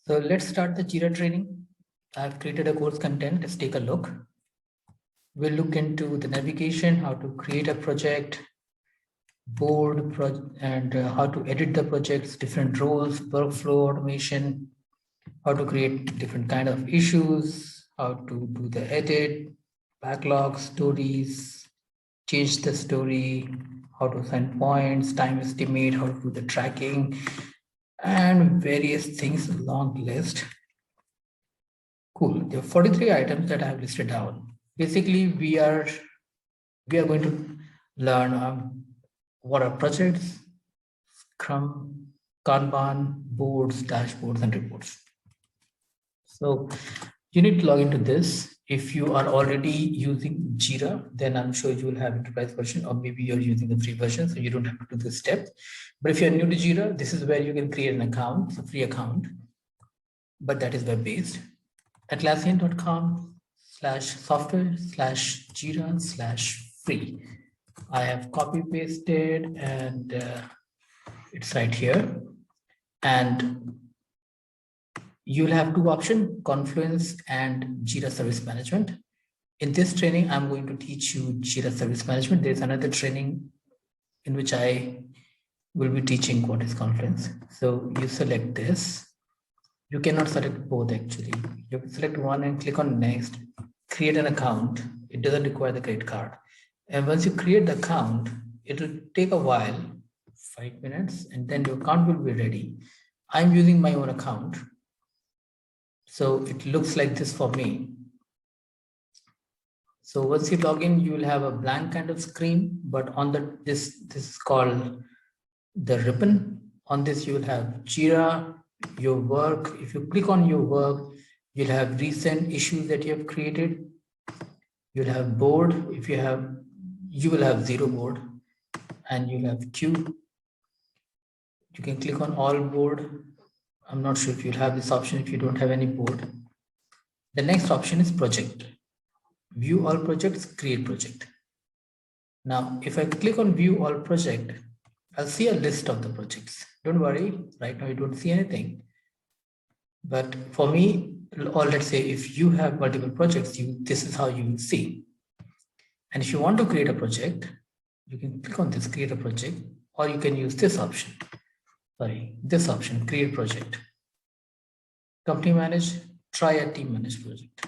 So let's start the Jira training. I've created a course content. Let's take a look. We'll look into the navigation, how to create a project, board, and how to edit the projects, different roles, workflow automation, how to create different kind of issues, how to do the edit, backlog, stories, change the story, how to assign points, time estimate, how to do the tracking, and various things, a long list. Cool. There are 43 items that I have listed down. Basically, we are going to learn what are projects, Scrum, Kanban, boards, dashboards, and reports. So you need to log into this. If you are already using Jira, then I'm sure you will have enterprise version, or maybe you're using the free version, so you don't have to do this step. But if you're new to Jira, this is where you can create an account, it's a free account, but that is web-based. Atlassian.com/software/Jira/free. I have copy pasted and it's right here. And you'll have two options, Confluence and Jira Service Management. In this training, I'm going to teach you Jira Service Management. There's another training in which I will be teaching what is Confluence. So you select this. You cannot select both actually. You select one and click on next, create an account. It doesn't require the credit card. And once you create the account, it will take a while, 5 minutes, and then your account will be ready. I'm using my own account. So it looks like this for me. So once you log in, you will have a blank kind of screen, but on this is called the ribbon. On this, you will have Jira, your work. If you click on your work, you'll have recent issues that you have created. You'll have board. If you will have zero board, and you'll have queue. You can click on all board. I'm not sure if you'll have this option if you don't have any board. The next option is project. View all projects, create project. Now, if I click on view all project, I'll see a list of the projects. Don't worry, right now you don't see anything. But for me, or let's say if you have multiple projects, this is how you will see. And if you want to create a project, you can click on this, create a project, or you can use this option. This option, create project. Company manage, try a team managed project.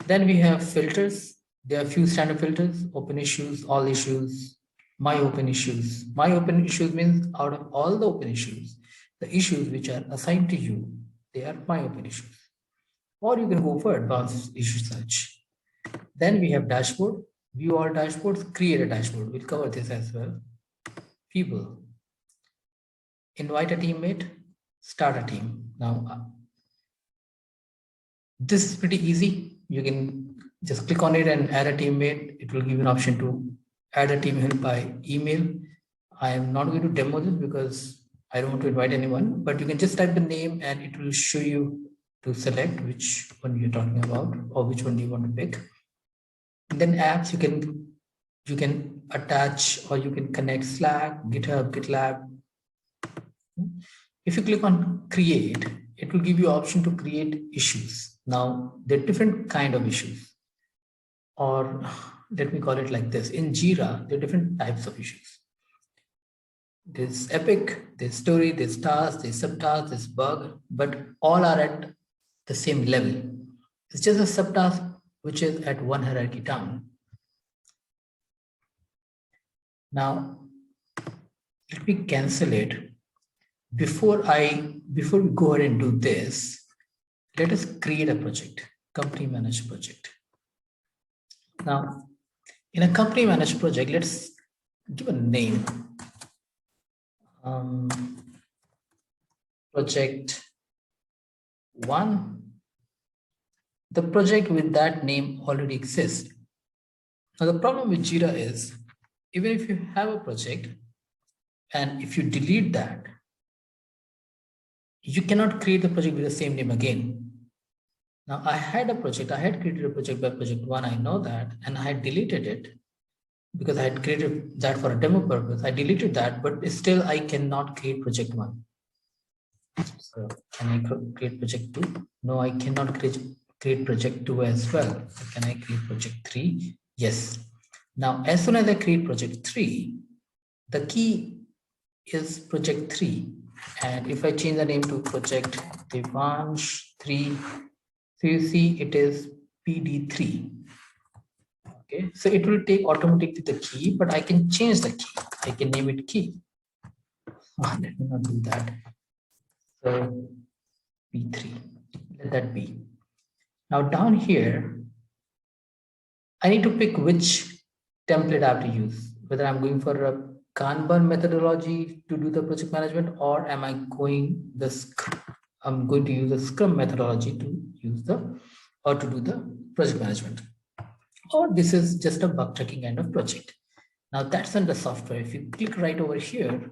Then we have filters. There are a few standard filters, open issues, all issues, my open issues. My open issues means out of all the open issues, the issues which are assigned to you, they are my open issues. Or you can go for advanced issue search. Then we have dashboard, view all dashboards, create a dashboard. We'll cover this as well. People, invite a teammate, start a team. Now, this is pretty easy. You can just click on it and add a teammate. It will give you an option to add a teammate by email. I am not going to demo this because I don't want to invite anyone, but you can just type the name and it will show you to select which one you're talking about or which one you want to pick. And then apps, you can attach or you can connect Slack, GitHub, GitLab. If you click on create, it will give you option to create issues. Now, there are different kind of issues, or let me call it like this. In Jira, there are different types of issues. There's epic, there's story, there's task, there's subtask, there's bug, but all are at the same level. It's just a subtask which is at one hierarchy down. Now, let me cancel it. Before we go ahead and do this, let us create a project, company managed project. Now, in a company managed project, let's give a name. Project 1. The project with that name already exists. Now, the problem with Jira is, even if you have a project and if you delete that, you cannot create the project with the same name again. Now, I had created a project by project 1, I know that, and I had deleted it because I had created that for a demo purpose. I deleted that, but still I cannot create project 1. So can I create project 2? No, I cannot create project 2 as well. So can I create project 3? Yes. Now, as soon as I create project 3, the key is project 3. And if I change the name to project Devansh 3, so you see it is PD3. Okay, so it will take automatically the key, but I can change the key. I can name it key. Let me not do that. So P3, let that be. Now down here, I need to pick which template I have to use, whether I'm going for a Kanban methodology to do the project management, or am I going I'm going to use a Scrum methodology to use or to do the project management. Or this is just a bug tracking kind of project. Now that's under software. If you click right over here,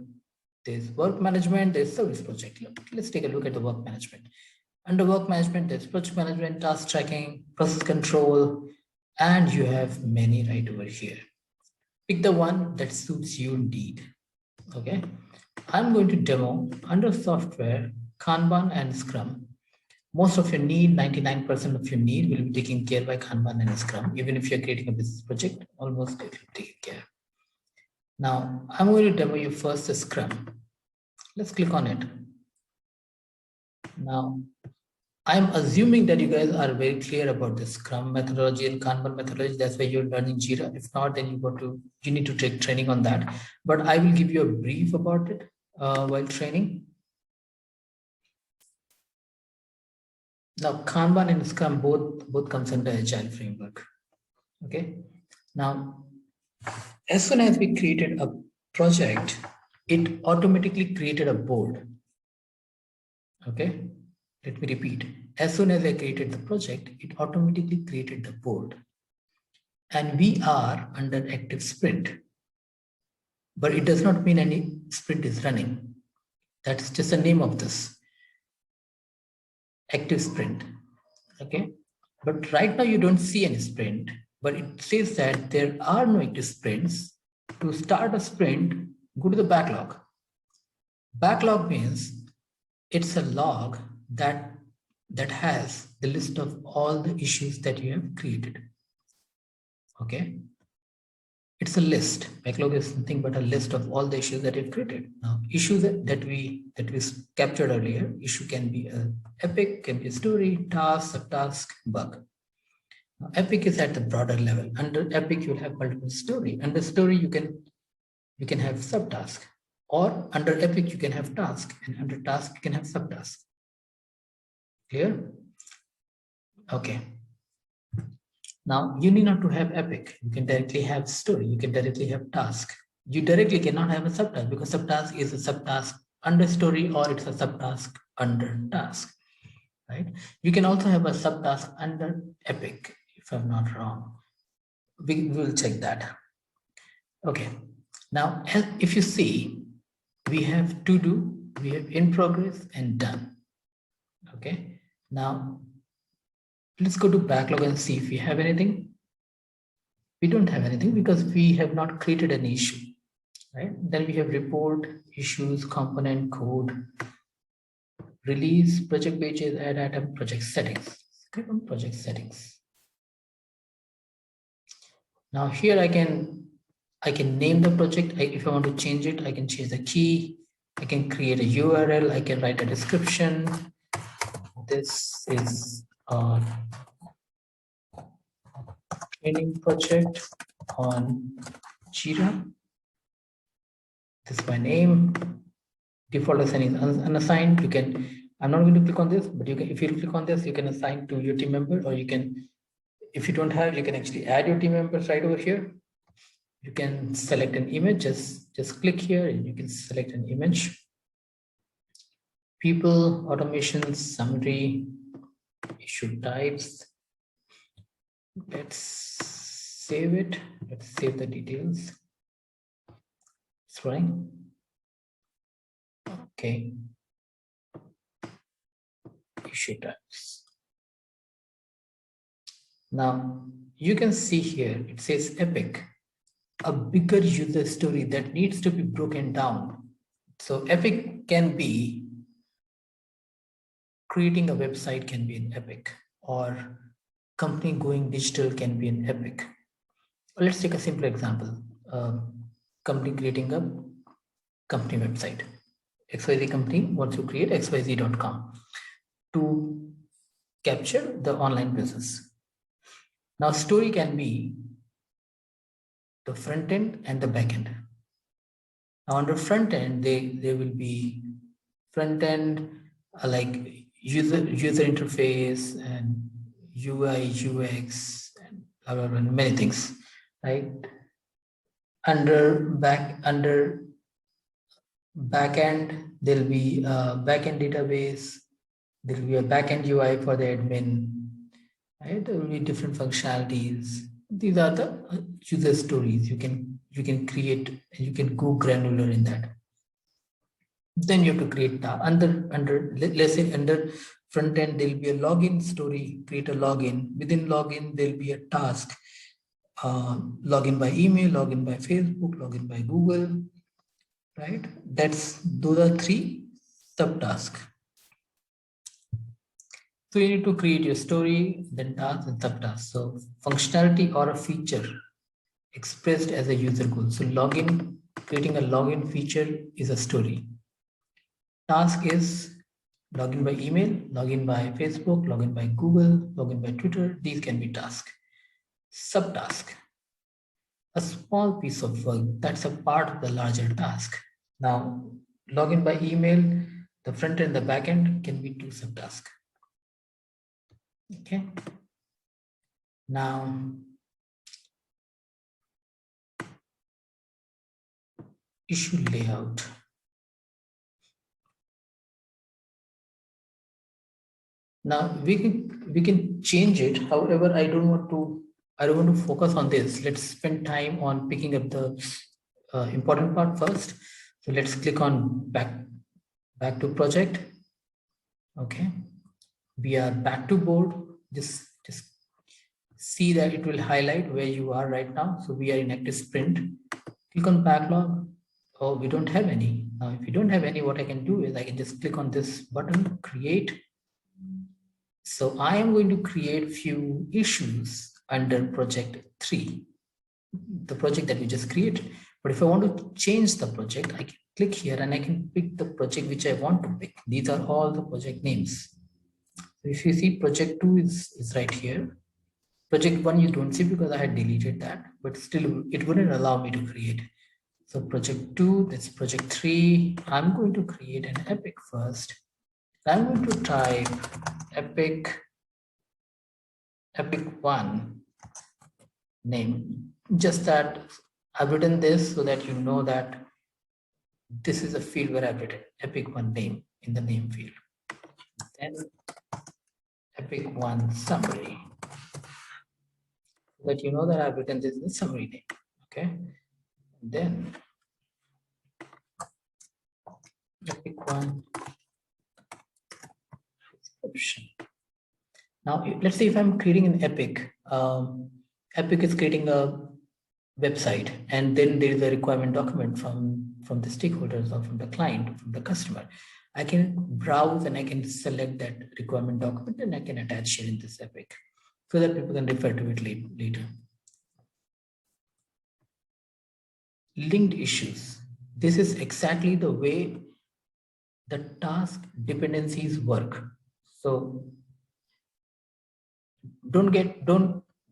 there's work management, there's service project. Let's take a look at the work management. Under work management, there's project management, task tracking, process control, and you have many right over here. Pick the one that suits your need. Okay. I'm going to demo under software, Kanban and Scrum. Most of your need, 99% of your need will be taken care by Kanban and Scrum. Even if you're creating a business project, almost it will take care. Now, I'm going to demo you first the Scrum. Let's click on it. Now, I'm assuming that you guys are very clear about the Scrum methodology and Kanban methodology. That's why you're learning Jira. If not, then you need to take training on that. But I will give you a brief about it while training. Now, Kanban and Scrum both comes under Agile framework. Okay. Now, as soon as we created a project, it automatically created a board. Okay. Let me repeat. As soon as I created the project, it automatically created the board. And we are under active sprint. But it does not mean any sprint is running. That's just the name of this. Active sprint. Okay. But right now you don't see any sprint, but it says that there are no active sprints. To start a sprint, go to the backlog. Backlog means it's a log that has the list of all the issues that you have created. Okay. It's a list. Backlog is nothing but a list of all the issues that you've created. Now, issues that we captured earlier, issue can be an epic, can be a story, task, subtask, bug. Now, epic is at the broader level. Under epic, you'll have multiple story. Under story, you can have subtask. Or under epic, you can have task. And under task, you can have subtask. Clear? Okay. Now, you need not to have epic. You can directly have story. You can directly have task. You directly cannot have a subtask because subtask is a subtask under story or it's a subtask under task, right? You can also have a subtask under epic, if I'm not wrong. We will check that. Okay. Now, if you see, we have to do, we have in progress and done. Okay. Now, let's go to backlog and see if we have anything. We don't have anything because we have not created an issue, right? Then we have report, issues, component, code, release, project pages, add item, project settings. Click on project settings. Now here I can name the project. If I want to change it, I can change the key. I can create a URL. I can write a description. This is a training project on Jira. This is my name. Default assign is unassigned. You can, I'm not going to click on this, but you can, if you click on this, you can assign to your team member, or you can, if you don't have, you can actually add your team members right over here. You can select an image, just click here and you can select an image. People, automation, summary, issue types. Let's save it. Let's save the details. It's running. Okay. Issue types. Now you can see here, it says epic, a bigger user story that needs to be broken down. So epic can be creating a website can be an epic, or company going digital can be an epic. Let's take a simple example. Company creating a company website. XYZ company wants to create xyz.com to capture the online business. Now, story can be the front end and the back end. Now, under front end, there will be front end like user interface and UI, UX, and blah, blah, blah, many things, right? Under back end, there'll be a backend database. There will be a backend UI for the admin, right? There will be different functionalities. These are the user stories you can create, and you can go granular in that. Then you have to create let's say under front end there'll be a login story. Create a login. Within login there'll be a task. Login by email, login by Facebook, login by Google. Right? Those are 3 subtasks. So you need to create your story, then tasks and subtasks. So functionality or a feature expressed as a user goal. So creating a login feature is a story. Task is login by email, login by Facebook, login by Google, login by Twitter. These can be tasks. Subtask, a small piece of work that's a part of the larger task. Now, login by email, the front end and the back end can be 2 subtasks. Okay. Now, issue layout. Now we can change it. However, I don't want to focus on this. Let's spend time on picking up the important part first. So let's click on back to project. Okay, we are back to board. Just see that it will highlight where you are right now. So we are in active sprint. Click on backlog. Oh, we don't have any. Now, if you don't have any, what I can do is I can just click on this button, create. So I am going to create few issues under project 3, the project that we just created. But if I want to change the project, I can click here and I can pick the project which I want to pick. These are all the project names. So if you see, project 2 is right here. Project 1 you don't see because I had deleted that, but still it wouldn't allow me to create. So project 2, that's project 3. I'm going to create an epic first. I'm going to type epic 1 name. Just that I've written this so that you know that this is a field where I've written epic 1 name in the name field. Then epic 1 summary, so that you know that I've written this in the summary name. Okay. And then epic 1 description. Now, let's say if I'm creating an epic, epic is creating a website, and then there is a requirement document from the stakeholders or from the client, from the customer. I can browse and I can select that requirement document and I can attach here in this epic so that people can refer to it later. Linked issues. This is exactly the way the task dependencies work. So don't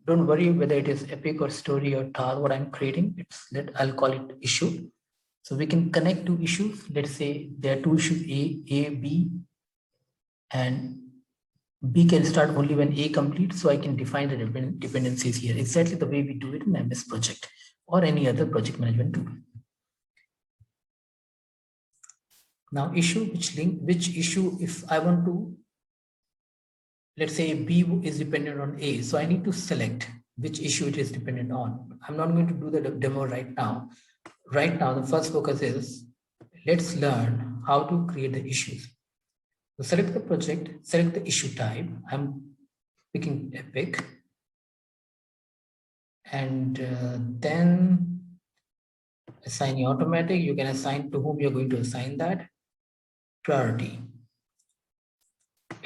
worry whether it is epic or story or task what I'm creating. I'll call it issue. So we can connect 2 issues. Let's say there are 2 issues, A, B, and B can start only when A completes. So I can define the dependencies here, exactly the way we do it in MS Project or any other project management tool. Now issue, which issue, if I want to, let's say B is dependent on A. So I need to select which issue it is dependent on. I'm not going to do the demo right now. Right now, the first focus is let's learn how to create the issues. So select the project, select the issue type. I'm picking epic. And then assigning automatic. You can assign to whom you're going to assign that. Priority.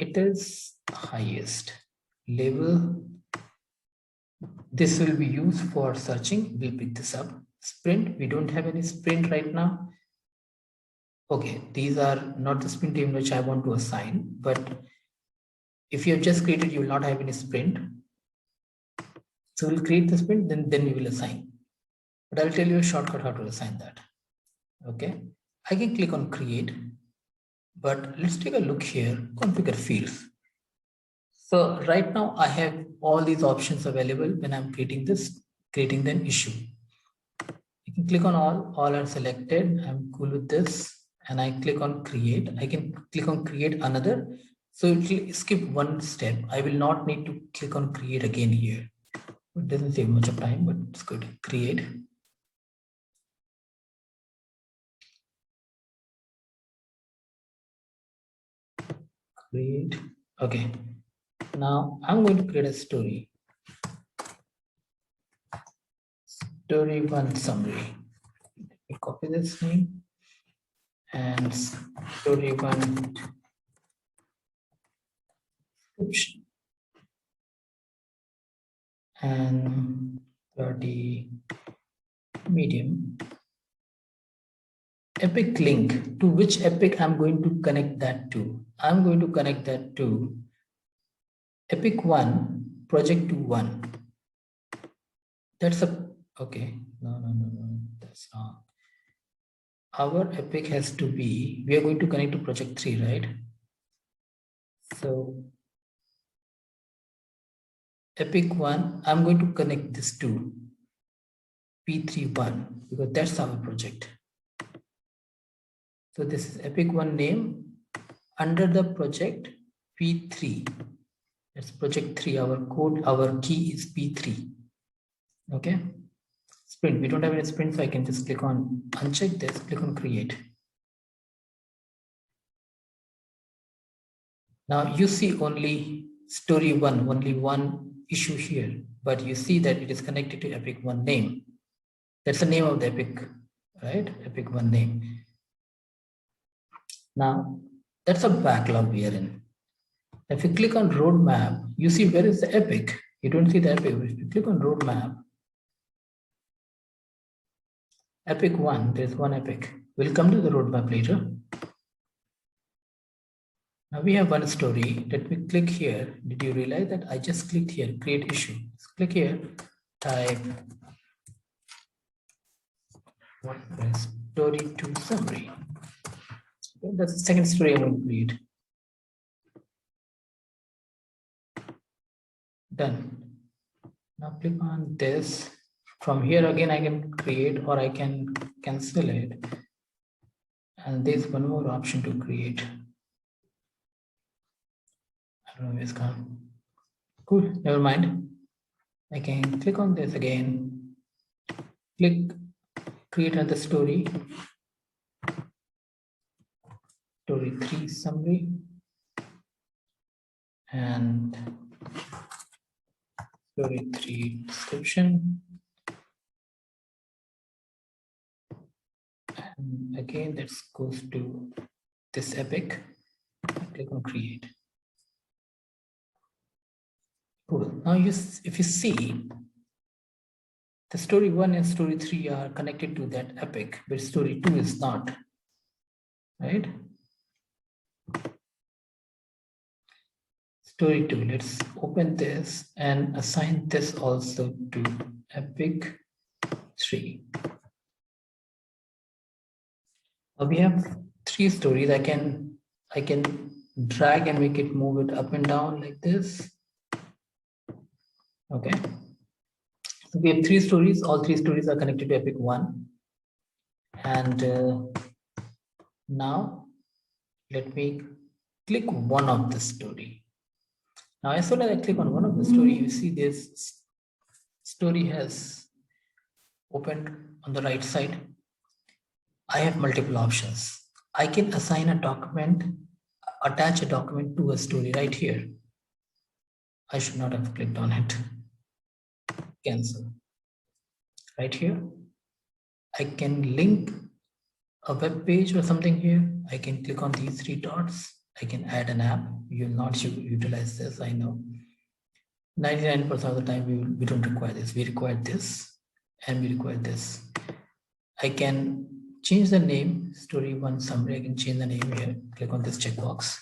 it is highest level. This will be used for searching. We'll pick this up. Sprint, we don't have any sprint right now. Okay, these are not the sprint in which I want to assign, but if you have just created, you will not have any sprint. So we'll create the sprint, then we will assign. But I'll tell you a shortcut how to assign that. Okay, I can click on create, but let's take a look here, configure fields. So right now I have all these options available when I'm creating the issue. You can click on all are selected. I'm cool with this. And I click on create. I can click on create another. So it will skip one step. I will not need to click on create again here. It doesn't save much of time, but it's good. Create. Create. Okay. Now I'm going to create a story. Story 1 summary. Let me copy this name and story 1 description and 30 medium. Epic link. To which epic I'm going to connect that to? I'm going to connect that to Epic 1, project 2.1. That's a, okay, no, that's not. Our epic has to be, we are going to connect to project 3, right? So Epic 1, I'm going to connect this to P31 because that's our project. So this is Epic 1 name under the project P3. That's project 3. Our code, our key is P3. Okay. Sprint. We don't have any sprint, so I can just click on uncheck this, click on create. Now you see only story 1, only one issue here, but you see that it is connected to Epic 1 name. That's the name of the epic, right? Epic 1 name. Now that's a backlog we are in. If you click on roadmap, you see where is the epic. You don't see the epic. If you click on roadmap, Epic 1, there's one epic. We'll come to the roadmap later. Now we have one story. Let me click here. Did you realize that I just clicked here, create issue? Let's click here, type WordPress story 2 summary. Okay, that's the second story I'm going to create. Done. Now click on this. From here again, I can create or I can cancel it. And there's one more option to create. I don't know where it's gone. Cool, never mind. I can click on this again. Click create another story. Story 3 summary. And story 3 description. And again, that goes to this epic. Click on create. Cool. Now if you see, the story 1 and story 3 are connected to that epic, but story 2 is not, right? Story 2, let's open this and assign this also to epic 3. Now we have 3 stories. I can drag and make it move it up and down like this. Okay. So we have 3 stories. All 3 stories are connected to Epic 1. And now let me click one of the story. Now as soon as I click on one of the story, you see this story has opened on the right side. I have multiple options. I can assign a document, attach a document to a story right here. I should not have clicked on it. Cancel. Right here, I can link a web page or something here. I can click on these 3 dots, I can add an app. You will not utilize this, I know. 99% of the time we don't require this. We require this and we require this. I can change the name, story one summary. I can change the name here. Click on this checkbox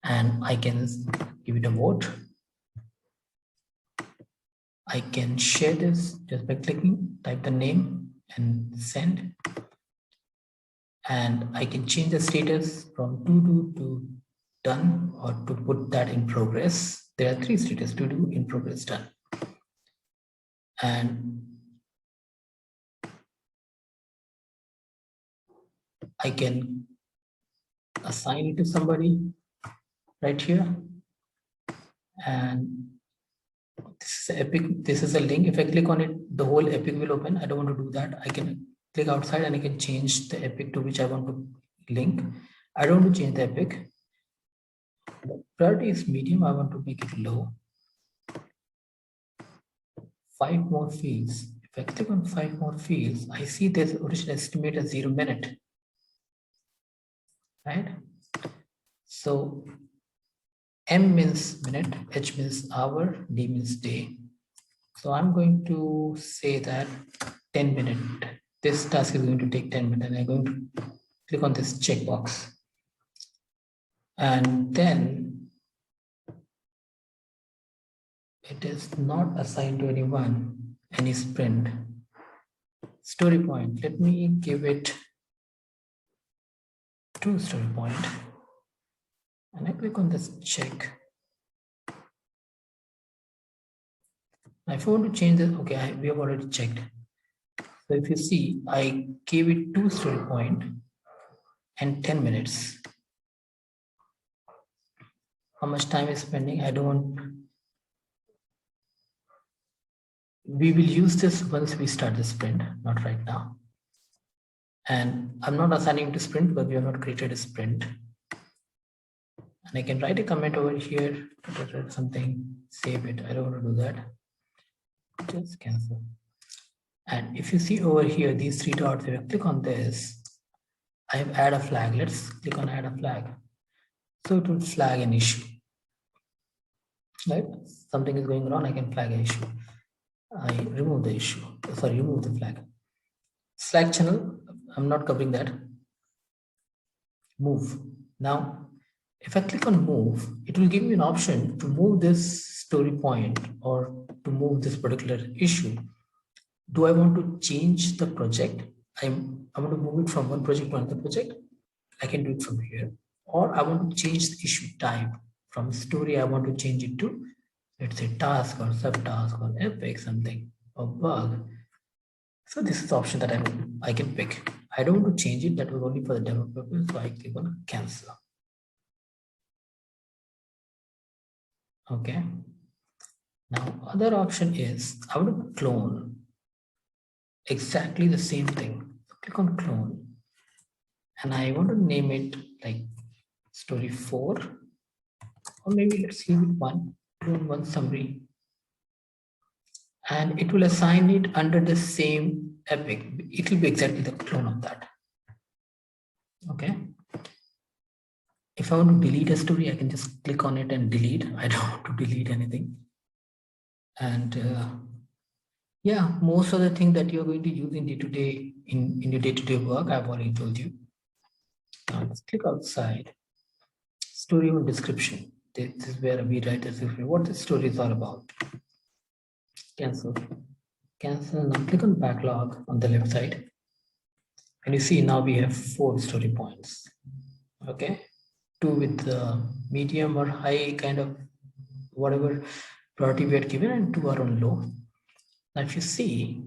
and I can give it a vote. I can share this just by clicking, type the name and send. And I can change the status from to do to done, or to put that in progress. There are 3 status: to do, in progress, done. And I can assign it to somebody right here. And this is Epic. This is a link. If I click on it, the whole Epic will open. I don't want to do that. I can click outside and I can change the Epic to which I want to link. I don't want to change the Epic. The priority is medium. I want to make it low. 5 more fields. If I click on 5 more fields, I see this original estimate as 0 minute. Right? So M means minute, H means hour, D means day. So I'm going to say that 10 minutes. This task is going to take 10 minutes, and I'm going to click on this checkbox. And then it is not assigned to anyone, any sprint. Story point. Let me give it 2 story point. And I click on this check. If I want to change this, okay, we have already checked. So if you see, I gave it 2 story point and 10 minutes. How much time is spending? I don't. We will use this once we start the sprint, not right now. And I'm not assigning to sprint because we have not created a sprint. And I can write a comment over here, something, save it. I don't want to do that. Just cancel. And if you see over here, these 3 dots, if I click on this, I have add a flag. Let's click on add a flag. So it will flag an issue. Right? Something is going wrong, I can flag an issue. I remove the issue. Sorry, remove the flag. Slack channel, I'm not covering that. Move. Now, if I click on move, it will give me an option to move this story point or to move this particular issue. Do I want to change the project? I want to move it from one project to another project. I can do it from here. Or I want to change the issue type. From story, I want to change it to, let's say, task or subtask or epic, something, or bug. So this is the option that I can pick. I don't want to change it. That was only for the demo purpose. So I click on cancel. Okay. Now, other option is I want to clone exactly the same thing. So click on clone. And I want to name it like story 4. Or maybe let's leave it 1. Clone 1 summary. And it will assign it under the same epic. It will be exactly the clone of that. Okay. If I want to delete a story, I can just click on it and delete. I don't want to delete anything. And yeah, most of the things that you're going to use in day-to-day, in your day-to-day work, I've already told you. Now let's click outside. Story or description. This is where we write the description. What the story is all about. Cancel. Cancel. Now click on backlog on the left side. And you see now we have 4 story points. Okay. 2 with the medium or high kind of whatever priority we had given, and 2 are on low. Now if you see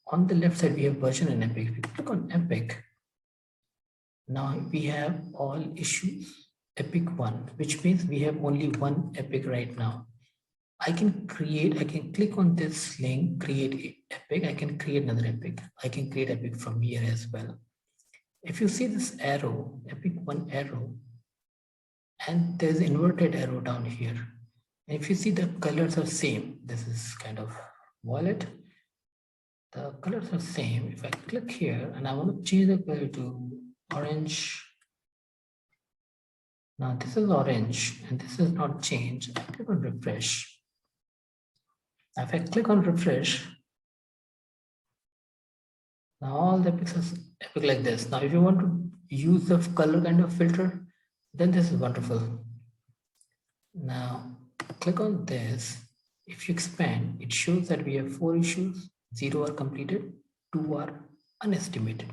on the left side we have version and epic. If you click on epic, now we have all issues epic 1, which means we have only 1 epic right now. I can click on this link, create epic. I can create another epic. I can create epic from here as well. If you see this arrow, epic 1 arrow, and there's inverted arrow down here. And if you see the colors are same, this is kind of violet. The colors are same. If I click here and I want to change the color to orange, Now this is orange and this is not changed. I click on refresh. Now if I click on refresh, now all the epics are epic like this. Now if you want to use the color kind of filter, then this is wonderful. Now click on this. If you expand, it shows that we have 4 issues, 0 are completed, 2 are unestimated,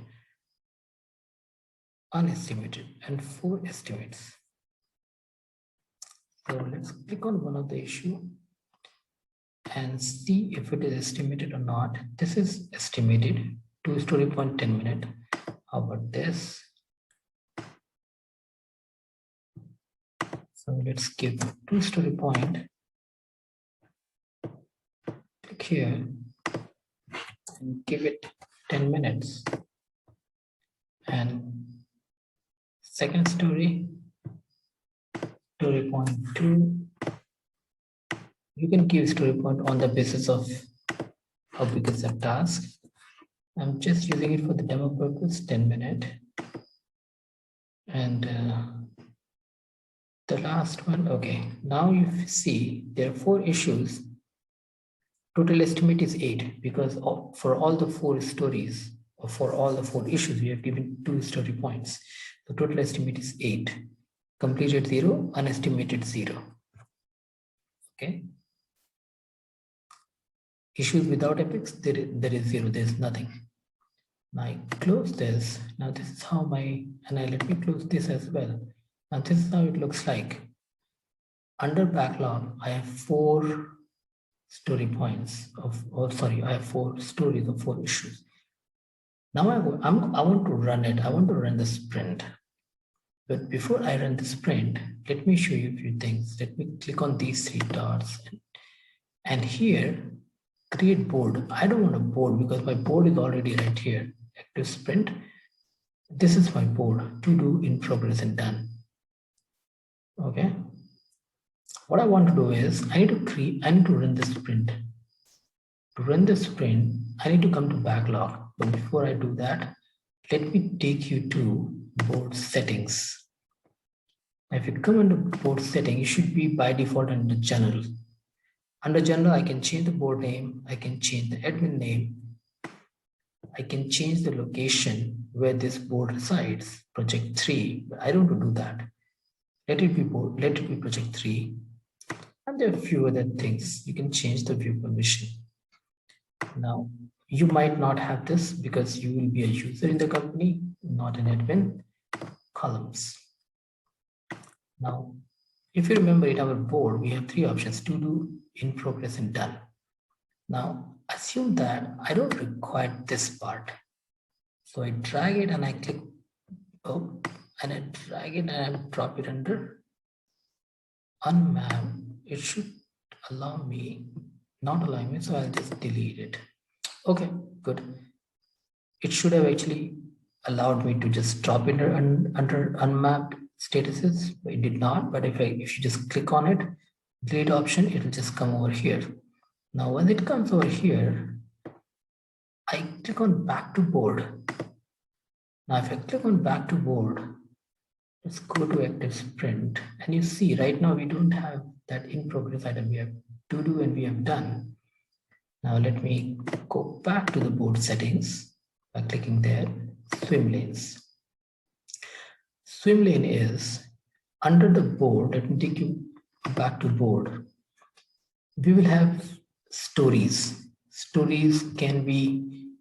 and 4 estimates. So let's click on one of the issue and see if it is estimated or not. This is estimated, 2 story point 10 minutes. How about this? So let's give 2 story point. Click here and give it 10 minutes. And second story point 2. You can give story point on the basis of how big is the task. I'm just using it for the demo purpose, 10 minutes. And the last one, okay. Now you see there are 4 issues. Total estimate is 8 because for all the 4 stories or for all the 4 issues, we have given 2 story points. The total estimate is 8. Completed 0, unestimated 0. Okay. Issues without epics, there is 0, there's nothing. Now I close this. Now this is how and let me close this as well. Now this is how it looks like. Under backlog, I have 4 story points I have 4 stories of 4 issues. Now I want to run it. I want to run the sprint. But before I run the sprint, let me show you a few things. Let me click on these 3 dots and here, create board. I don't want a board because my board is already right here. Active sprint. This is my board, to do, in progress, and done. Okay. What I want to do is I need to run the sprint. To run the sprint, I need to come to backlog. But before I do that, let me take you to board settings. If you come into board setting, you should be by default under general. Under general, I can change the board name. I can change the admin name. I can change the location where this board resides, project 3. But I don't want to do that. Let it be project 3. And there are a few other things. You can change the view permission. Now, you might not have this because you will be a user in the company, not an admin. Columns. Now, if you remember in our board, we have 3 options: to do, in progress, and done. Now, assume that I don't require this part. So I drag it and I click, and I drag it and I drop it under unmap. It should allow me, not allow me, so I'll just delete it. Okay, good. It should have actually allowed me to just drop it under unmapped statuses, but it did not. But if you just click on it, delete option, it will just come over here. Now when it comes over here, I click on back to board. Now if I click on back to board, let's go to active sprint, and you see right now we don't have that in progress item. We have to do and we have done. Now let me go back to the board settings by clicking there, swim lanes. Swim lane is under the board. Let me take you back to board. We will have stories. Stories can be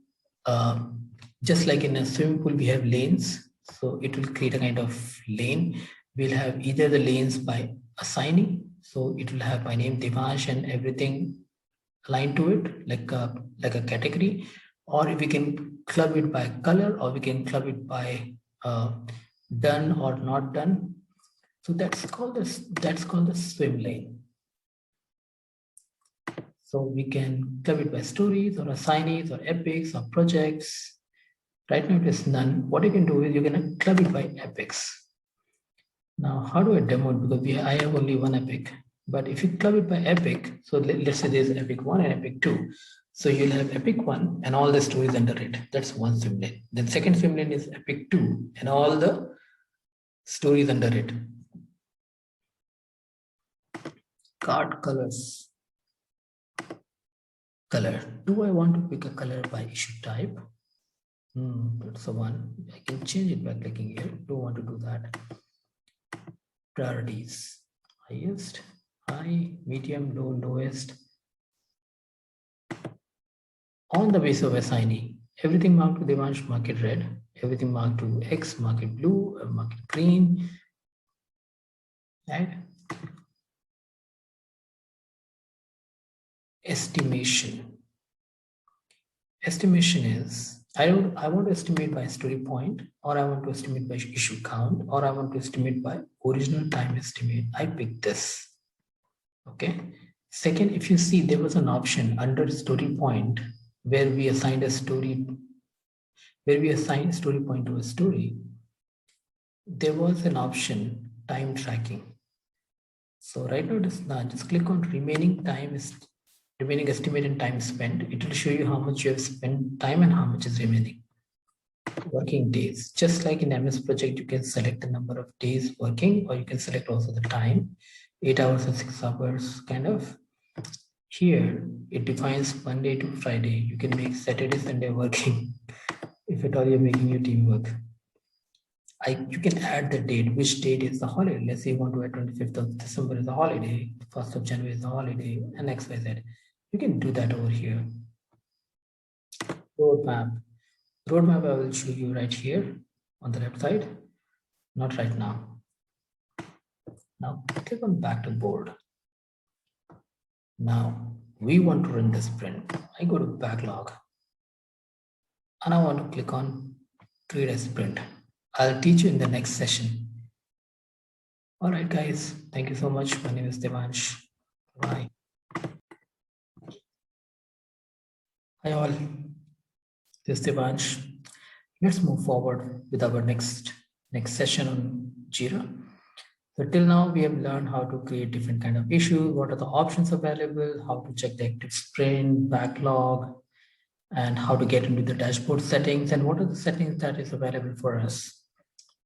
just like in a swimming pool, we have lanes. So it will create a kind of lane. We'll have either the lanes by assigning. So it will have my name, Devansh, and everything aligned to it, like a category. Or we can club it by color, or we can club it by done or not done. So that's called the swim lane. So we can club it by stories or assignees or epics or projects. Right now it is none. What you can do is you're going to club it by epics. Now, how do I demo it? Because I have only one epic. But if you club it by epic, so let's say there's epic 1 and epic 2. So you'll have epic 1 and all the stories under it. That's one swim lane. Then second swim lane is epic 2 and all the stories under it. Card colors. Color. Do I want to pick a color by issue type? That's the one. I can change it by clicking here. Don't want to do that. Priorities. Highest, high, medium, low, lowest. On the base of assignee, everything marked to Devansh, mark it red. Everything marked to X, mark it blue, mark it green. Right? Estimation. Estimation is I want to estimate by story point, or I want to estimate by issue count, or I want to estimate by original time estimate. I pick this. Okay. Second, if you see, there was an option under story point where we assigned a story, where we assigned story point to a story. There was an option time tracking. So right now, just click on remaining estimated time spent. It will show you how much you have spent time and how much is remaining. Working days. Just like in MS Project, you can select the number of days working, or you can select also the time, 8 hours or 6 hours, kind of. Here, it defines Monday to Friday. You can make Saturday, Sunday working, if at all you're making your team work. You can add the date, which date is the holiday. Let's say you want to add 25th of December is a holiday, 1st of January is a holiday, and XYZ. You can do that over here. Roadmap. Roadmap I will show you right here on the left side, not right now. Now click on back to board. Now we want to run the sprint. I go to backlog and I want to click on create a sprint. I'll teach you in the next session. All right, guys. Thank you so much. My name is Devansh. Bye. Hi all. This is Devansh. Let's move forward with our next session on Jira. So till now, we have learned how to create different kind of issues, what are the options available, how to check the active sprint, backlog, and how to get into the dashboard settings, and what are the settings that is available for us,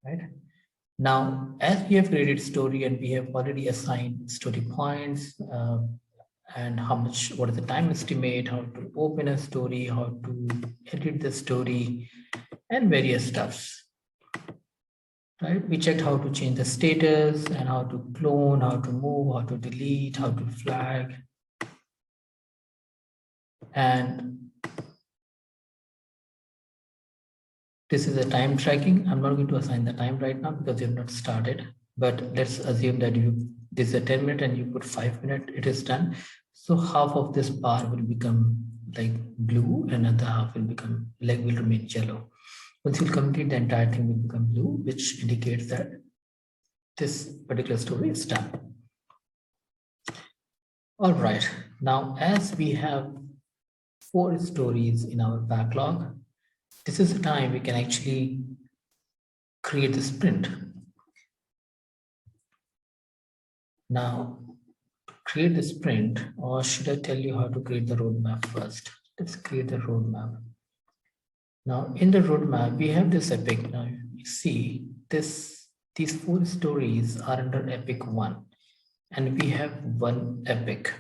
right? Now, as we have created story and we have already assigned story points, and what is the time estimate, how to open a story, how to edit the story, and various stuffs. Right? We checked how to change the status and how to clone, how to move, how to delete, how to flag. And this is a time tracking. I'm not going to assign the time right now because you have not started, but let's assume that this is a 10-minute and you put 5 minutes, it is done. So half of this bar will become like blue and another half will remain yellow. Once you complete, the entire thing will become blue, which indicates that this particular story is done. All right, now as we have 4 stories in our backlog, this is the time we can actually create the sprint. Now, to create the sprint, or should I tell you how to create the roadmap first? Let's create the roadmap. Now, in the roadmap, we have this epic. Now, you see these 4 stories are under epic 1, and we have 1 epic.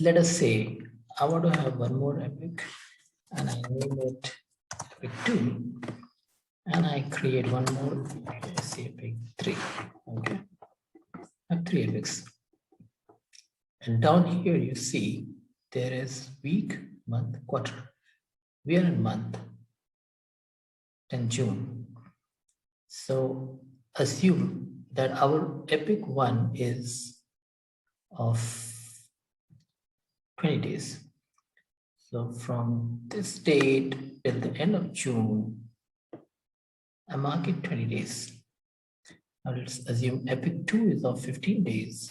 Let us say I want to have 1 more epic, and I name it epic 2, and I create 1 more. Let's say epic 3. Okay, I have 3 epics, and down here you see there is week, month, quarter. We are in month 10 June. So assume that our epic 1 is of 20 days. So from this date till the end of June, I mark it 20 days. Now let's assume epic 2 is of 15 days.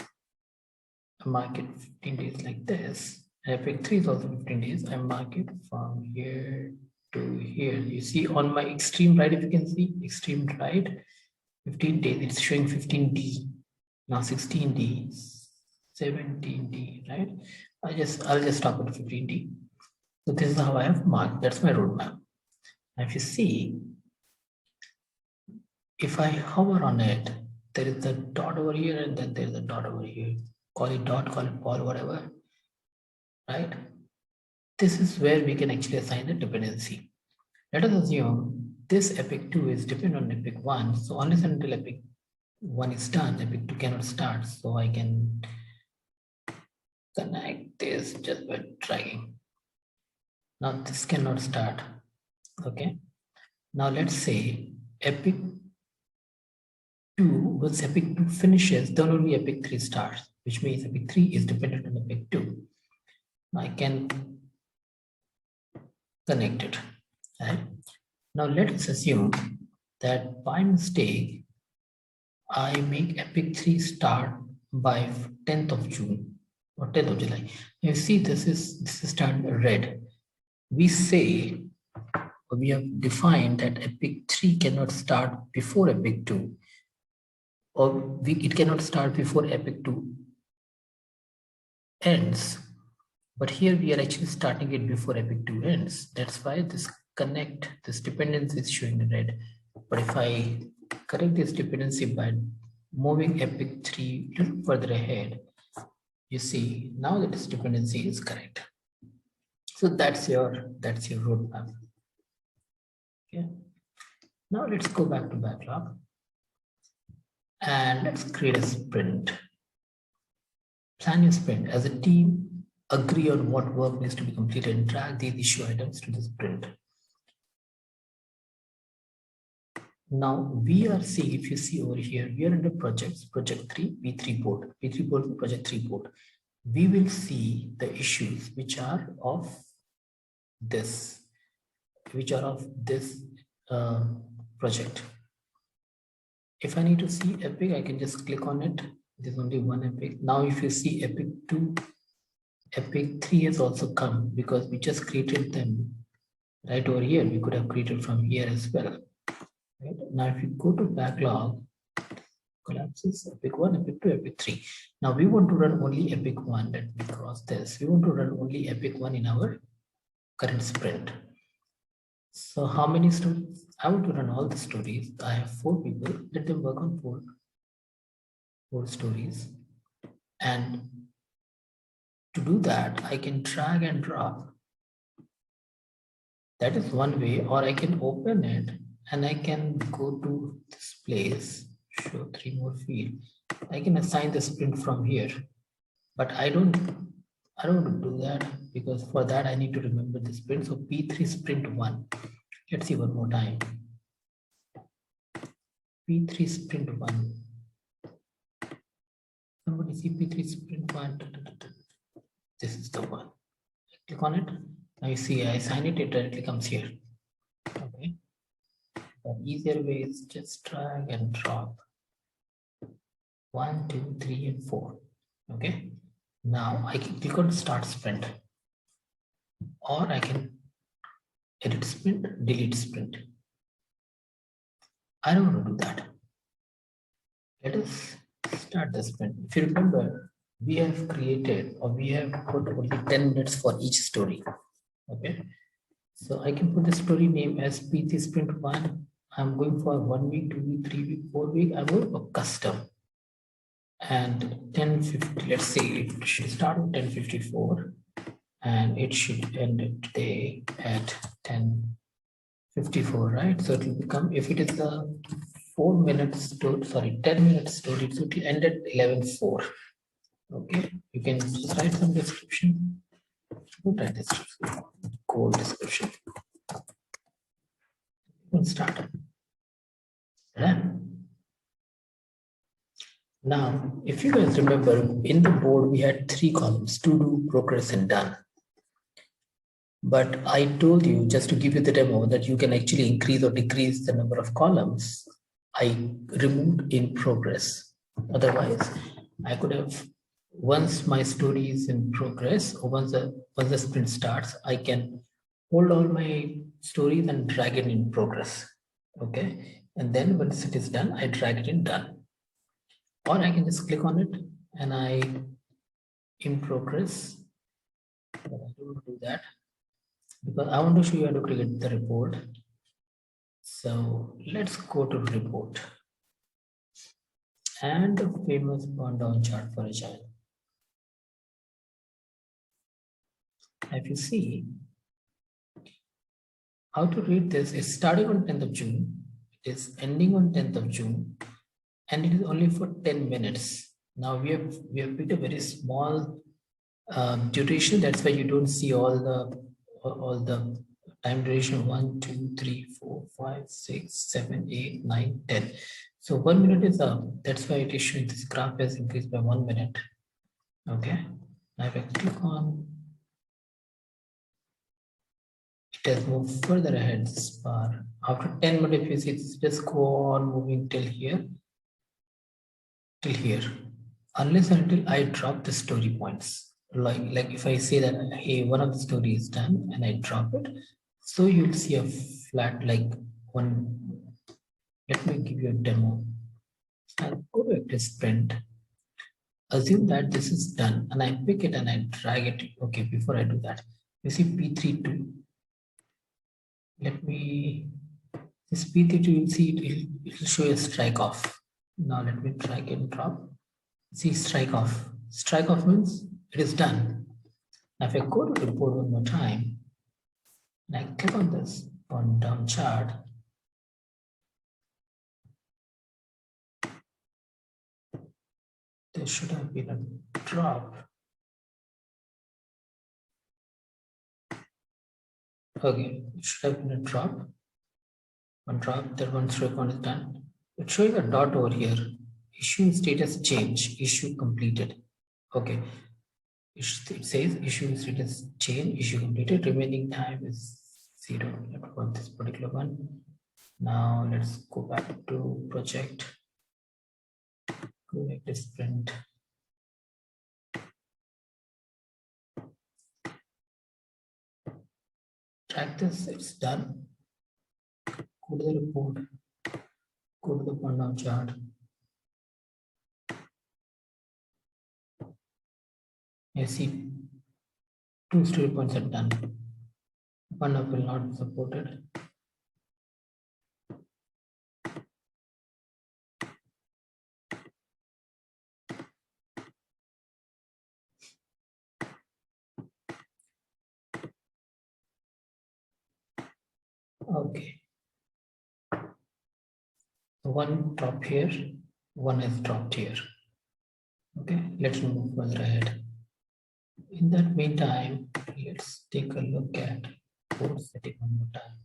I mark it 15 days like this. Epic 3 is also 15 days. I mark it from here to here. You see on my extreme right, if you can see, extreme right, 15 days, it's showing 15D. Now 16D, 17D, right? I'll just stop at 15D. So this is how I have marked. That's my roadmap. Now if you see, if I hover on it, there is a dot over here and then there's a dot over here. call it dot, call it Paul, whatever, right? This is where we can actually assign the dependency. Let us assume this epic 2 is dependent on epic 1. So unless and until epic 1 is done, epic 2 cannot start. So I can connect this just by dragging. Now this cannot start. Okay. Now let's say epic 2, once epic 2 finishes, then only epic 3 starts, which means epic 3 is dependent on epic 2. Now I can connect it. Right? Now let's assume that by mistake, I make epic 3 start by 10th of June or 10th of July. You see, this is turned red. We say, we have defined that epic 3 cannot start before epic 2, or it cannot start before epic 2 ends. But here we are actually starting it before epic 2 ends. That's why this dependency is showing red. But if I correct this dependency by moving epic 3 a little further ahead, you see now that this dependency is correct. So that's your roadmap. Okay. Now let's go back to backlog and let's create a sprint. Plan your sprint. As a team, agree on what work needs to be completed and drag these issue items to the sprint. Now we are seeing, if you see over here, we are under projects, project 3, P3 board, P3 board, project 3 board. We will see the issues which are of this project. If I need to see epic, I can just click on it. There's only one epic. Now if you see epic 2, epic 3 has also come because we just created them right over here. We could have created from here as well. Right? Now if you go to backlog, collapses epic 1, epic 2, epic 3. Now we want to run only epic 1. Let me cross this. We want to run only epic 1 in our current sprint. So how many stories? I want to run all the stories. I have 4 people. Let them work on four stories. And to do that, I can drag and drop. That is one way, or I can open it and I can go to this place, show 3 more fields. I can assign the sprint from here, but I don't want to do that because for that I need to remember the sprint. So P3 sprint 1. Let's see one more time. P3 sprint 1. Somebody see P3 sprint 1. This is the one. Click on it. Now you see I assign it, it directly comes here. Okay. The easier way is just drag and drop. 1, 2, 3, and 4. Okay. Now I can click on start sprint, or I can edit sprint, delete sprint. I don't want to do that. Let us start the sprint. If you remember, we have created, or we have put only 10 minutes for each story. Okay. So I can put the story name as P3 sprint 1. I'm going for 1 week, 2 week, 3 week, 4 week. I'm going for custom. And 10:50, let's say it should start at 10:54 and it should end today at 10:54, right? So it will become, if it is a 4 minutes story, sorry, 10 minutes story, so it will end at 11:04. Okay, you can just write some description. Don't write description, code description. We'll start. Done. Now, if you guys remember, in the board, we had 3 columns, to do, progress, and done. But I told you, just to give you the demo, that you can actually increase or decrease the number of columns. I removed in progress. Otherwise, I could have, once my story is in progress, or once the sprint starts, I can hold all my stories and drag it in progress. Okay. And then once it is done, I drag it in done. Or I can just click on it and I in progress. But I don't do that because I want to show you how to create the report. So let's go to report and the famous burn down chart for Agile. If you see how to read this, it's starting on 10th of June, it is ending on 10th of June, and it is only for 10 minutes. Now we have picked a very small duration. That's why you don't see all the time duration 1, 2, 3, 4, 5, 6, 7, 8, 9, 10. So 1 minute is up. That's why it is showing this graph has increased by 1 minute. Okay. Now if I click on, it has moved further ahead this bar. After 10 minutes, if you see, it's just go on moving till here, unless and until I drop the story points. Like if I say that, hey, one of the story is done and I drop it, so you'll see a flat like one. Let me give you a demo. I'll go to active sprint. Assume that this is done and I pick it and I drag it. Okay, before I do that, you see P32. Let me, this P32, you'll see it'll show a strike off. Now let me drag and drop. See strike off. Strike off means it is done. Now if I go to report one more time, and I click on this on down chart, there should have been a drop. Okay, it should have been a drop. One drop, that one strike one is done. It's showing a dot over here. Issue status change, issue completed. Okay, it says issue status change, issue completed, remaining time is 0. Let's want this particular one. Now let's go back to project, go back to sprint. Track this, it's done. Go to the report, go to the burn-down chart. You see 2 story points are done. Burn-up will not be supported. Okay. One drop here, one is dropped here. Okay, let's move further ahead. In that meantime, let's take a look at code setting one more time.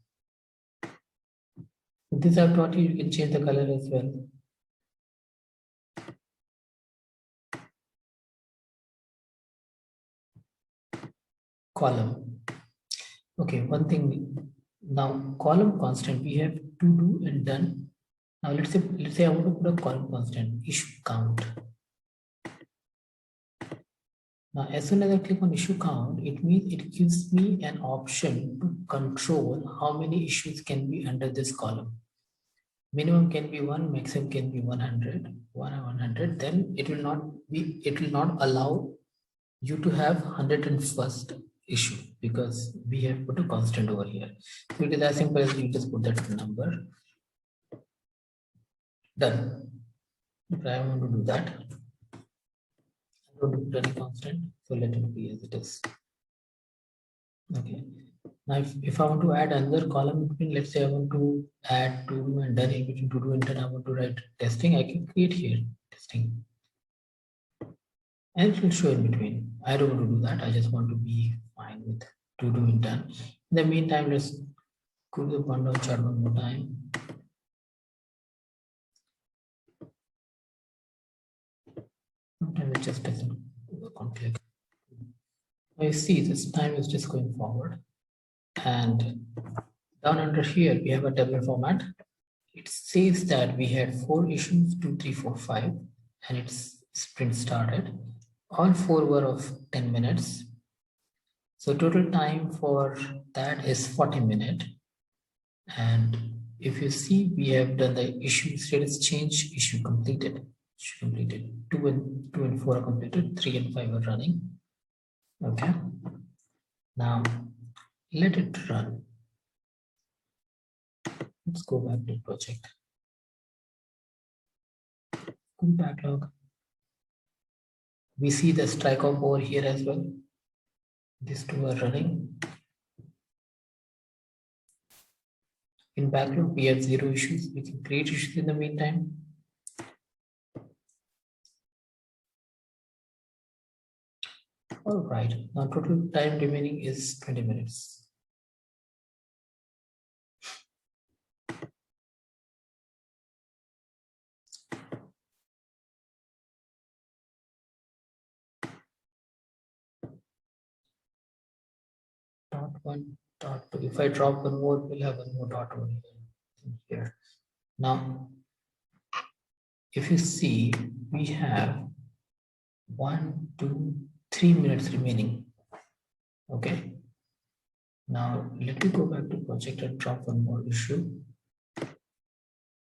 With this I've taught you, you can change the color as well. Column. Okay, one thing. Now column constant, we have to do and done. Now let's say I want to put a column constant, issue count. Now as soon as I click on issue count, it means it gives me an option to control how many issues can be under this column. Minimum can be 1, maximum can be 100, 100. Then it will not allow you to have 101st issue because we have put a constant over here. So it is as simple as you just put that number. Done. If I want to do that, I'm going to put any constant. So let it be as it is. Okay. Now if I want to add another column between, let's say I want to add to do and done in between to do and done, I want to write testing, I can create here testing. And it will show in between. I don't want to do that. I just want to be fine with to do and done. In the meantime, let's go to the burn-down chart one more time. Sometimes it just doesn't work on click. I see this time is just going forward. And down under here, we have a tabular format. It says that we had 4 issues, 2, 3, 4, 5, and its sprint started. All 4 were of 10 minutes. So total time for that is 40 minutes. And if you see, we have done the issue status change, issue completed. 2 and 4 are completed, 3 and 5 are running. Okay. Now let it run. Let's go back to project. Go backlog. We see the strike off over here as well. These two are running. In backlog, we have 0 issues. We can create issues in the meantime. All right, now total time remaining is 20 minutes. Dot one, dot two. If I drop one more, we'll have one more dot one here. Now, if you see, we have 1, 2, 3 minutes remaining. Okay. Now let me go back to project and drop one more issue.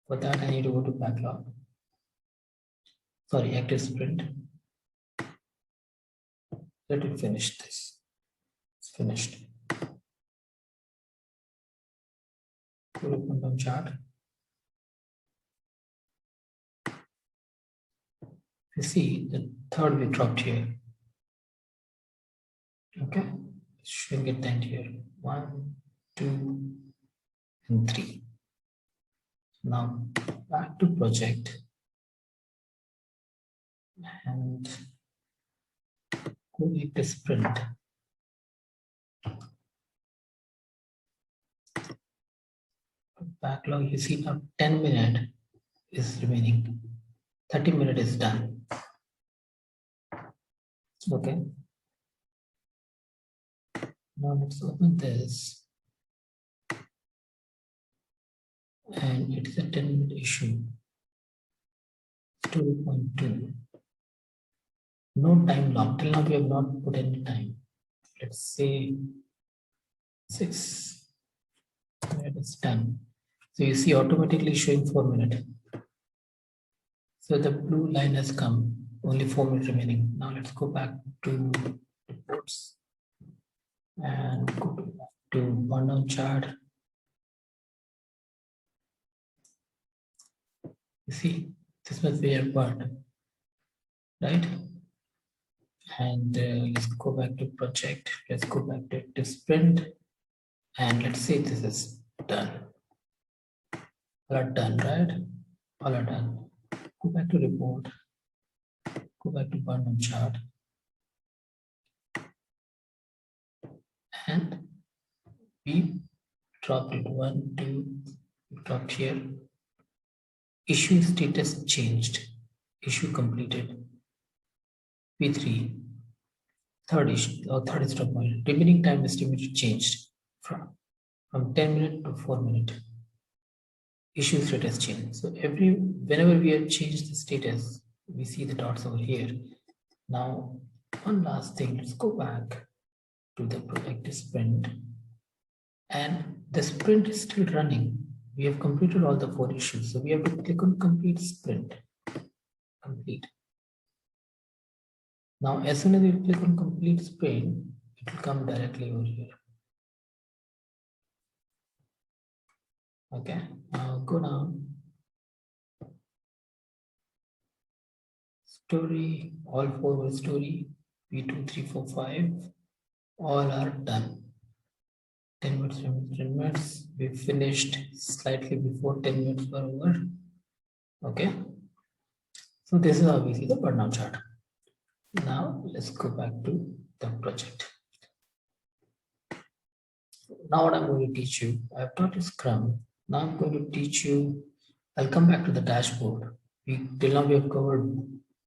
For that, I need to go to backlog. Sorry, active sprint. Let me finish this. It's finished. Go to Quantum chart. You see the third we dropped here. Okay, showing it then here. 1, 2, and 3. Now back to project and go make the sprint. Backlog, you see now 10 minutes is remaining. 30 minutes is done. Okay. Now let's open this. And it is a 10-minute issue. Story point 2. No time lock. Till now we have not put any time. Let's say 6 minutes done. So you see automatically showing 4 minutes. So the blue line has come. Only 4 minutes remaining. Now let's go back to reports and go to burn-down chart. You see, this was where burned, right? And let's go back to project. Let's go back to active sprint, and let's say this is done. All are done, right? All are done. Go back to report. Go back to burn-down chart, and we dropped it 1, 2. We dropped here. Issue status changed. Issue completed. P3. Third issue or third stop point. Remaining time estimate changed from 10 minutes to 4 minutes. Issue status changed. So whenever we have changed the status, we see the dots over here. Now, one last thing. Let's go back to the project sprint, and the sprint is still running. We have completed all the 4 issues, so we have to click on complete sprint. Complete. Now, as soon as you click on complete sprint, it will come directly over here. Okay, now go down. Story, all 4 were story. P2, 3, 4, 5. All are done. 10 minutes, 10 minutes. We finished slightly before 10 minutes were over. Okay. So this is how we see the burn-down chart. Now let's go back to the project. Now what I'm going to teach you, I've taught you Scrum. Now I'm going to teach you, I'll come back to the dashboard. Till now we have covered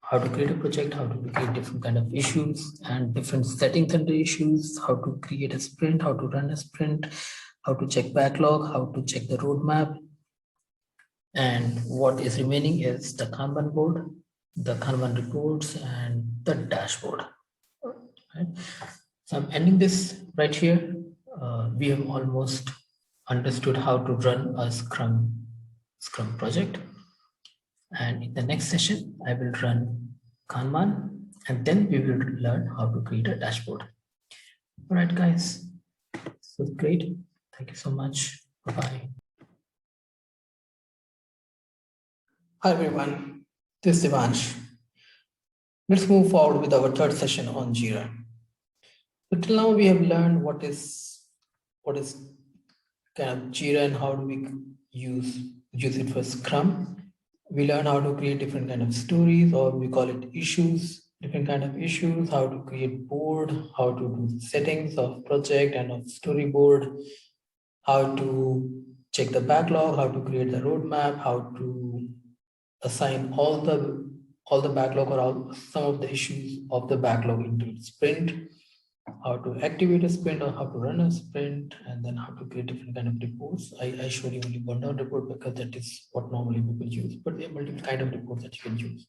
how to create a project, how to create different kind of issues and different settings under issues, how to create a sprint, how to run a sprint, how to check backlog, how to check the roadmap. And what is remaining is the Kanban board, the Kanban reports, and the dashboard. Right? So I'm ending this right here. We have almost understood how to run a Scrum project. And in the next session, I will run Kanban, and then we will learn how to create a dashboard. All right, guys. So great. Thank you so much. Bye-bye. Hi, everyone. This is Devansh. Let's move forward with our third session on Jira. So till now we have learned what is kind of Jira and how do we use it for Scrum. We learn how to create different kind of stories, or we call it issues, different kind of issues, how to create board, how to do settings of project and of storyboard, how to check the backlog, how to create the roadmap, how to assign all the backlog or all some of the issues of the backlog into sprint, how to activate a sprint or how to run a sprint, and then how to create different kind of reports. I showed you only one down report because that is what normally people use, but there are multiple kind of reports that you can use.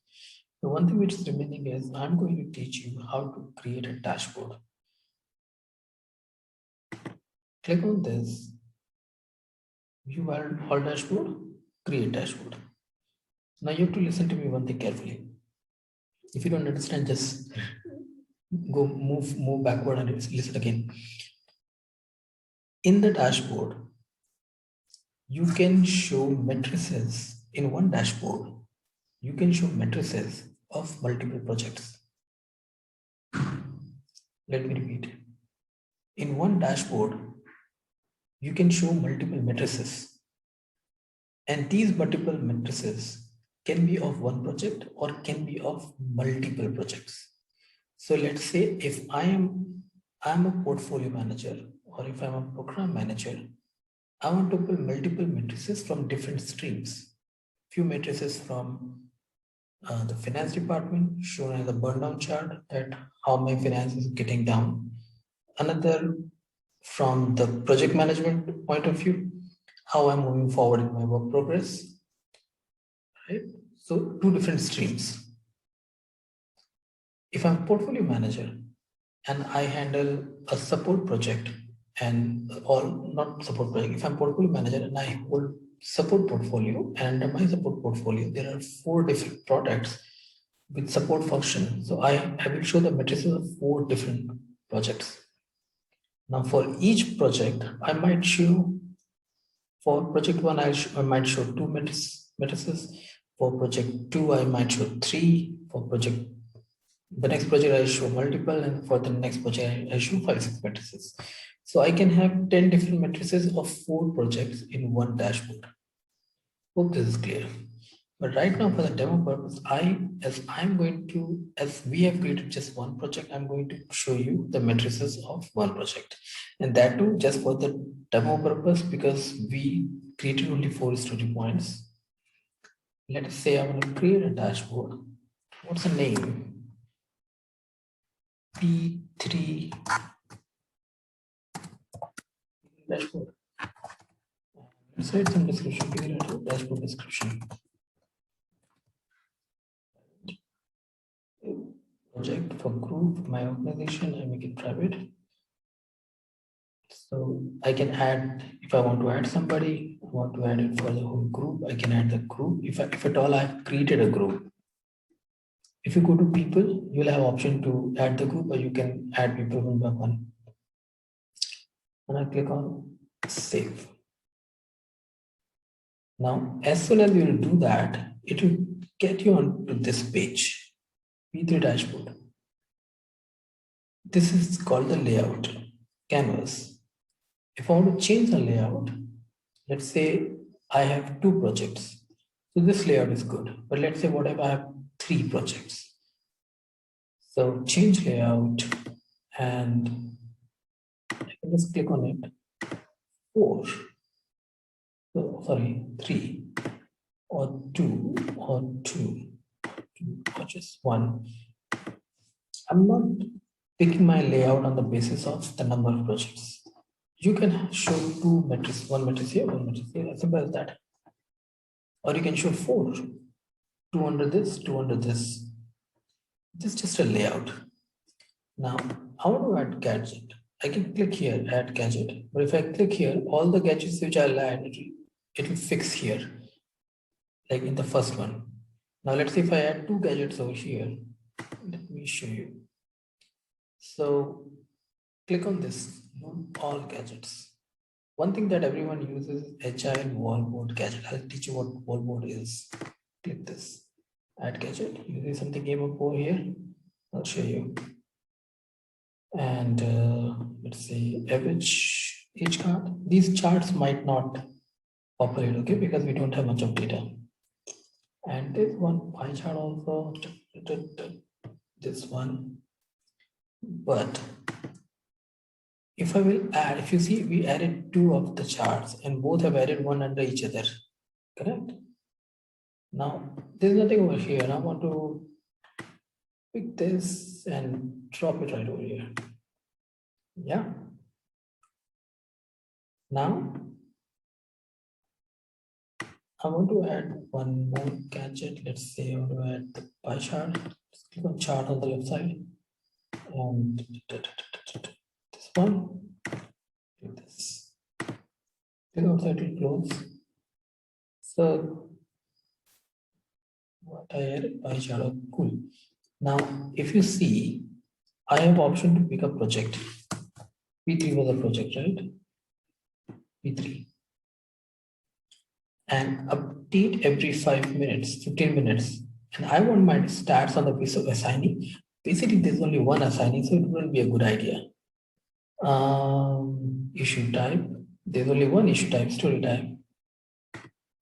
The one thing which is remaining is I'm going to teach you how to create a dashboard. Click on this, view all dashboard, create dashboard. Now you have to listen to me one thing carefully. If you don't understand, just go move backward and listen again. In the dashboard, you can show matrices in one dashboard. You can show matrices of multiple projects. Let me repeat. In one dashboard, you can show multiple matrices. And these multiple matrices can be of one project or can be of multiple projects. So let's say if I'm a portfolio manager, or if I'm a program manager, I want to pull multiple matrices from different streams. Few matrices from the finance department, shown as a burn down chart, that how my finance is getting down. Another from the project management point of view, how I'm moving forward in my work progress. Right? So two different streams. If I'm a portfolio manager and I handle a support project and or not support project, if I'm portfolio manager and I hold support portfolio, and under my support portfolio, there are 4 different products with support function. So I will show the matrices of 4 different projects. Now for each project, I might show, for project 1, I might show 2 matrices. For project 2, I might show 3. For project the next project I show multiple, and for the next project I show 5-6 matrices. So I can have 10 different matrices of 4 projects in one dashboard. Hope this is clear. But right now, for the demo purpose, as we have created just one project, I'm going to show you the matrices of one project, and that too just for the demo purpose, because we created only 4 story points. Let's say I want to create a dashboard. What's the name? P3 dashboard. Let's write some description. Dashboard description. Project for group, my organization, I make it private. So I can add, if I want to add somebody, I want to add it for the whole group, I can add the group. If at all I've created a group. If you go to people, you'll have option to add the group, or you can add people one by one. And I click on save. Now, as soon as you'll do that, it will get you onto this page, P3 dashboard. This is called the layout, canvas. If I want to change the layout, let's say I have 2 projects. So this layout is good. But let's say what if I have 3 projects? So change layout, and I can just click on it. 4. So, sorry, 3 or 2 or 2 or just 1. I'm not picking my layout on the basis of the number of projects. You can show 2 matrices, 1 matrix here, 1 matrix here, as simple as that. Or you can show 4, 2 under this, 2 under this. This is just a layout. Now, how to add gadget? I can click here, add gadget. But if I click here, all the gadgets which I'll add, it will fix here, like in the first one. Now, let's say if I add 2 gadgets over here, let me show you. So, click on this, all gadgets. One thing that everyone uses is agile wallboard gadget. I'll teach you what wallboard is. Click this, add gadget. You see something came up over here. I'll show you. And let's say average age card. These charts might not populate, okay, because we don't have much of data. And there's one pie chart also, this one. But if I will add, if you see, we added two of the charts and both have added one under each other, correct? Now, there's nothing over here. I want to pick this and drop it right over here. Yeah. Now, I want to add one more gadget. Let's say I want to add the pie chart. Just click on chart on the left side. And this one, like this. Click outside to close. So what I added pie chart, oh, cool. Now, if you see, I have option to pick a project. P3 was a project, right? P3. And update every 5 minutes, 15 minutes. And I want my stats on the piece of assignee. Basically, there's only one assignee, so it wouldn't be a good idea. Issue type. There's only one issue type, story type.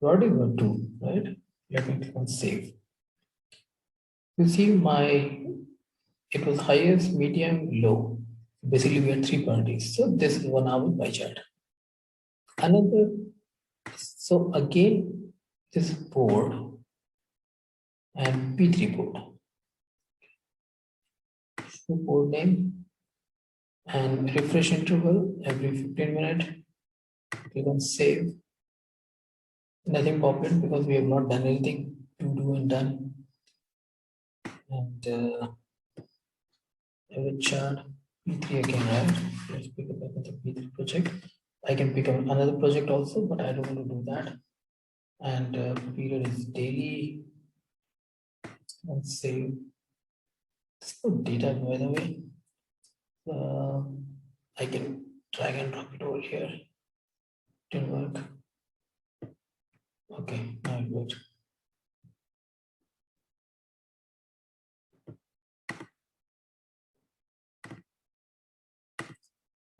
What is the two, right? Let me click on save. You see it was highest, medium, low. Basically, we had 3 parties. So this is 1 hour pie chart. Another, so again, this board and P3 board. So board name and refresh interval every 15 minutes. Click on save. Nothing popped in because we have not done anything to do and done. And every chart P3 again, right? Let's pick up another P3 project. I can pick up another project also, but I don't want to do that. And period is daily. Let's save. It's no data, by the way. I can drag and drop it over here. Didn't work. Okay, now it worked.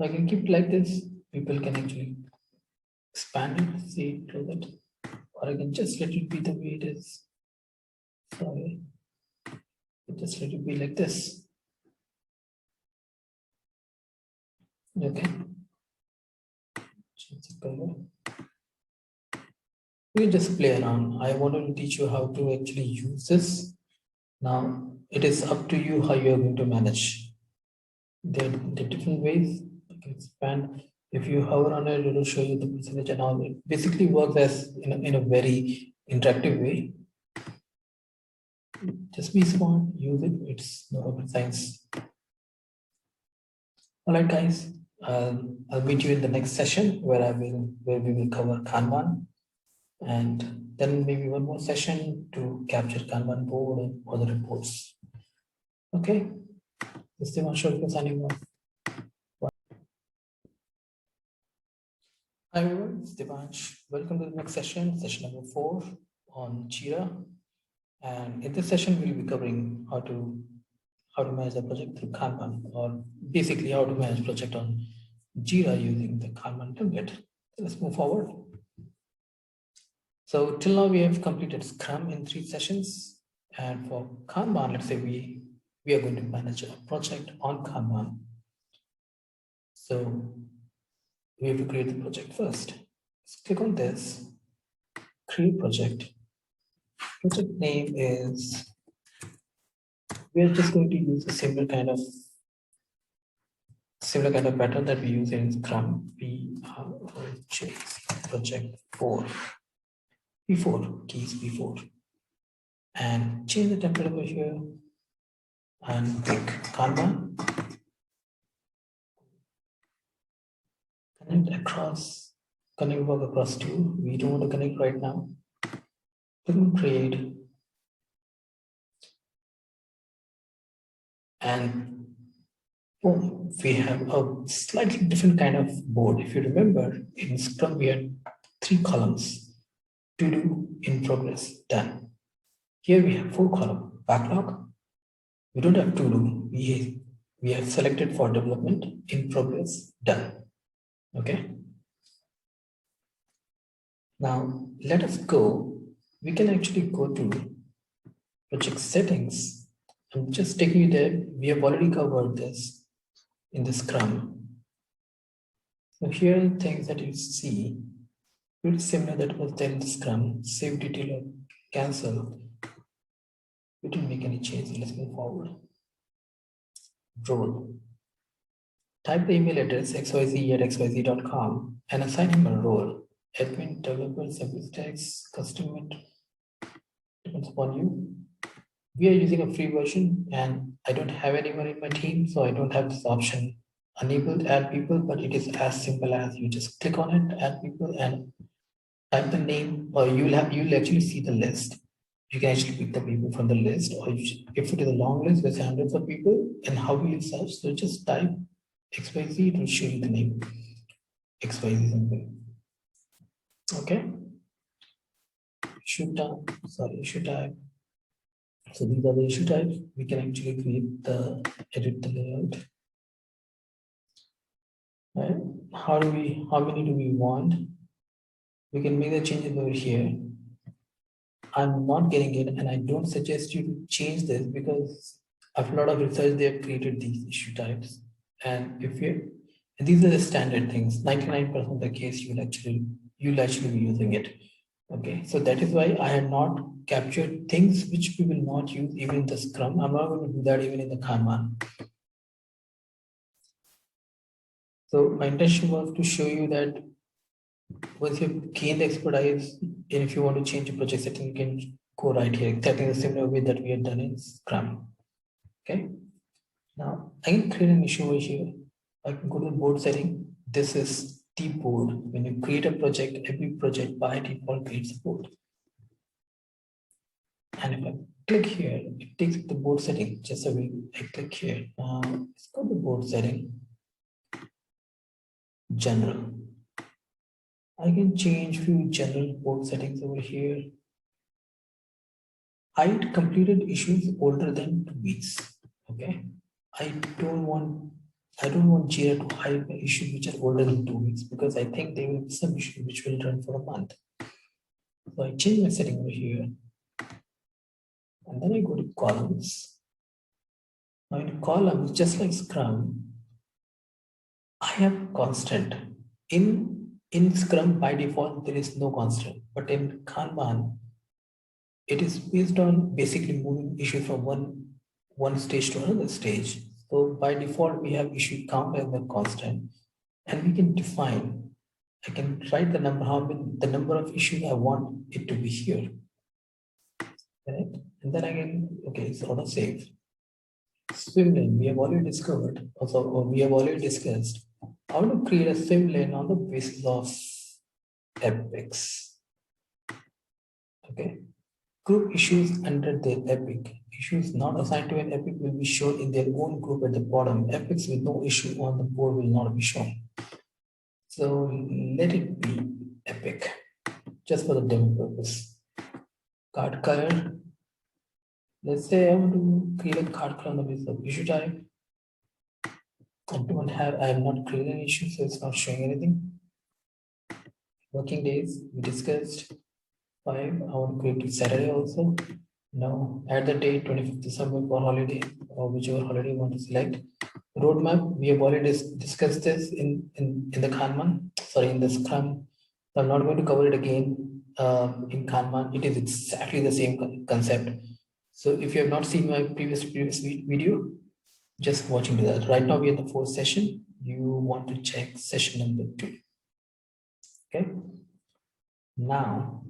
I can keep it like this. People can actually expand it, see, close it, or I can just let it be the way it is. Sorry, just let it be like this. Okay. Change the color. You just play around. I wanted to teach you how to actually use this. Now it is up to you how you are going to manage. There are different ways. You can expand. If you hover on it, it will show you the percentage and all. It basically works as in a very interactive way. Just be smart, use it. It's no rocket science. All right, guys. I'll meet you in the next session where we will cover Kanban, and then maybe one more session to capture Kanban board and other reports. Okay. This is Devansh signing off. Hi everyone, it's Devansh. Welcome to the next session, session number 4 on Jira. And in this session, we'll be covering how to manage the project through Kanban, or basically how to manage project on Jira using the Kanban template. Let's move forward. So till now we have completed Scrum in 3 sessions, and for Kanban, let's say we are going to manage a project on Kanban. So we have to create the project first. Let's click on this, create project. Project name is, we are just going to use a similar kind of pattern that we use in Scrum. Project 4, P4, keys P4, and change the template over here and pick Kanban. Connect work across 2. We don't want to connect right now. Click on create, and boom, we have a slightly different kind of board. If you remember, in Scrum we had 3 columns: to do, in progress, done. Here we have 4 columns: backlog. We don't have to do. We we have selected for development in progress, done. Okay. Now let us go. We can actually go to project settings. I'm just taking you there. We have already covered this in the Scrum. So here are the things that you see. Pretty similar that was there in the Scrum. Save detail or cancel. We didn't make any changes. Let's move forward. Role. Type the email address xyz@xyz.com and assign him a role. Admin, developer, service tax, customer, depends upon you. We are using a free version and I don't have anyone in my team, so I don't have this option enabled, add people, but it is as simple as you just click on it, add people, and type the name, or you'll actually see the list. You can actually pick the people from the list, or if it is a long list with hundreds of people, and how will you search? So just type XYZ, it will show you the name XYZ something. Okay. Issue type. So these are the issue types. We can actually edit the layout. Right? How many do we want? We can make the changes over here. I'm not getting it, and I don't suggest you to change this because after a lot of research, they have created these issue types. And these are the standard things. 99% of the case, you'll actually be using it. Okay, so that is why I had not captured things which we will not use even in the Scrum. I'm not going to do that even in the Kanban. So my intention was to show you that once you've gained expertise, and if you want to change your project setting, you can go right here, exactly the similar way that we had done in Scrum. Okay. Now I can create an issue over here. I can go to the board setting. This is the board. When you create a project, every project by default creates a board. And if I click here, it takes the board setting. Just so I click here. Let's go to board setting. General. I can change few general board settings over here. Hide completed issues older than 2 weeks. Okay. I don't want Jira to hide the issues which are older than 2 weeks because I think there will be some issue which will run for a month. So I change my setting over here. And then I go to columns. Now in columns, just like Scrum, I have constant. In Scrum by default, there is no constant, but in Kanban, it is based on basically moving issues from one stage to another stage. So by default, we have issue count as a constant, and we can define. I can write the number of issues I want it to be here. Right? And then I can, okay, so auto save. Swim lane, we have already discovered, or we have already discussed how to create a swim lane on the basis of epics. Okay. Group issues under their epic. Issues not assigned to an epic will be shown in their own group at the bottom. Epics with no issue on the board will not be shown. So let it be epic, just for the demo purpose. Card color. Let's say I want to create a card color on the basis of issue type. I have not created an issue, so it's not showing anything. Working days, we discussed 5. I want to create Saturday also. Now add the date 25th December for holiday or whichever holiday you want to select. Roadmap, we have already discussed this in the Kanban, sorry, in the Scrum. I'm not going to cover it again in Kanban. It is exactly the same concept. So if you have not seen my previous video, just watching that. Right now we are in the 4th session. You want to check session number 2. Okay. Now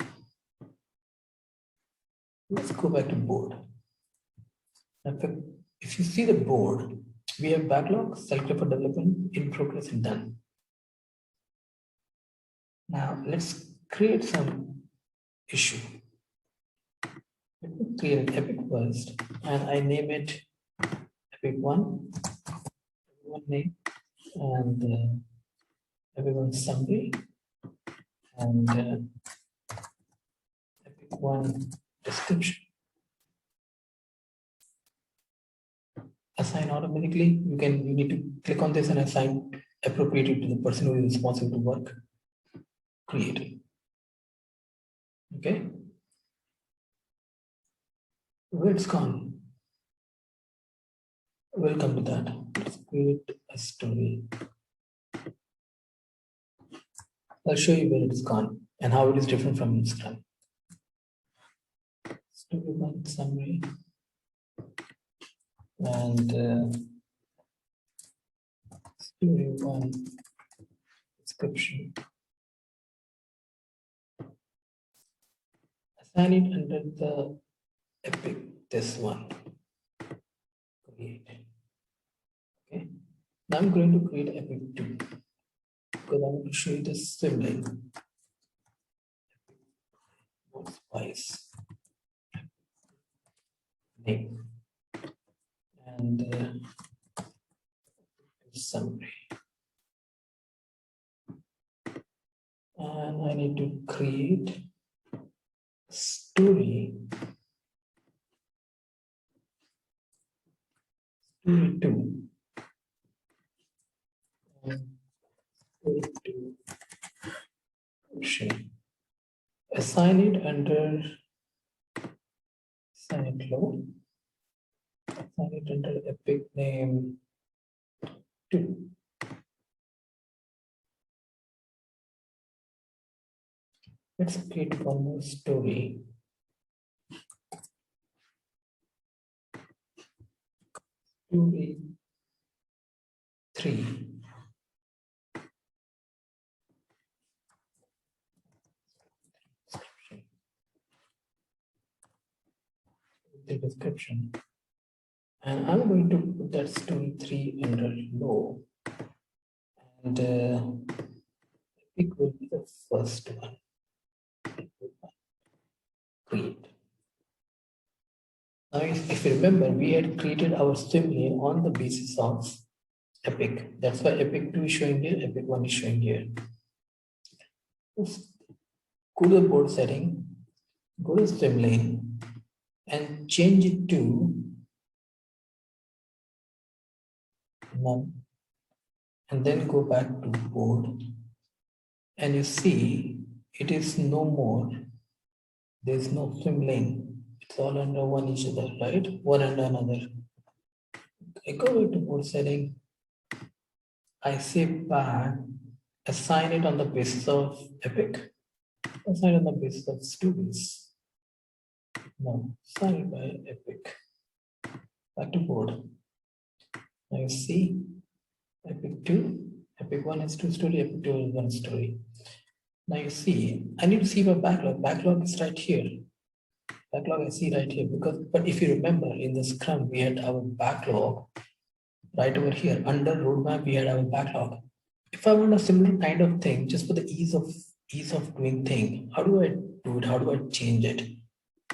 let's go back to board. If you see the board, we have backlog, selected for development, in progress, and done. Now let's create some issue. Let me create an epic first, and I name it epic 1, name, and epic 1 summary, and epic 1 description. assign automatically. You need to click on this and assign appropriately to the person who is responsible to work. Create. Okay. Where it's gone. Welcome to that. Let's create a story. I'll show you where it's gone and how it is different from Scrum. Story one summary and story one description. Assign it under the epic, this one. Create. Okay. Now I'm going to create epic 2 because I want to show you the sibling. Spice name and summary. And I need to create story 2 and story 2 option. Assign it under assign it low. Assign it under epic name 2. Let's create one more story. Story 3. The description. And I'm going to put that story 3 under low. And epic will be the first one. Create. Now, if you remember, we had created our swim lane on the basis of epic. That's why epic 2 is showing here, epic 1 is showing here. Let's go to the board setting, go to swim lane, and change it to none. And then go back to board. And you see, it is no more. There's no swim lane. It's all under one each other, right? One under another. I go back to board setting. I say back, assign it on the basis of epic. Assign on the basis of students. No, assign it by epic. Back to board. Now you see, epic 2, epic 1 is 2 story, epic 2 is 1 story. Now you see, I need to see my backlog. Backlog is right here. Backlog I see right here because, but if you remember in the Scrum, we had our backlog right over here. Under roadmap, we had our backlog. If I want a similar kind of thing, just for the ease of doing thing, how do I do it? How do I change it?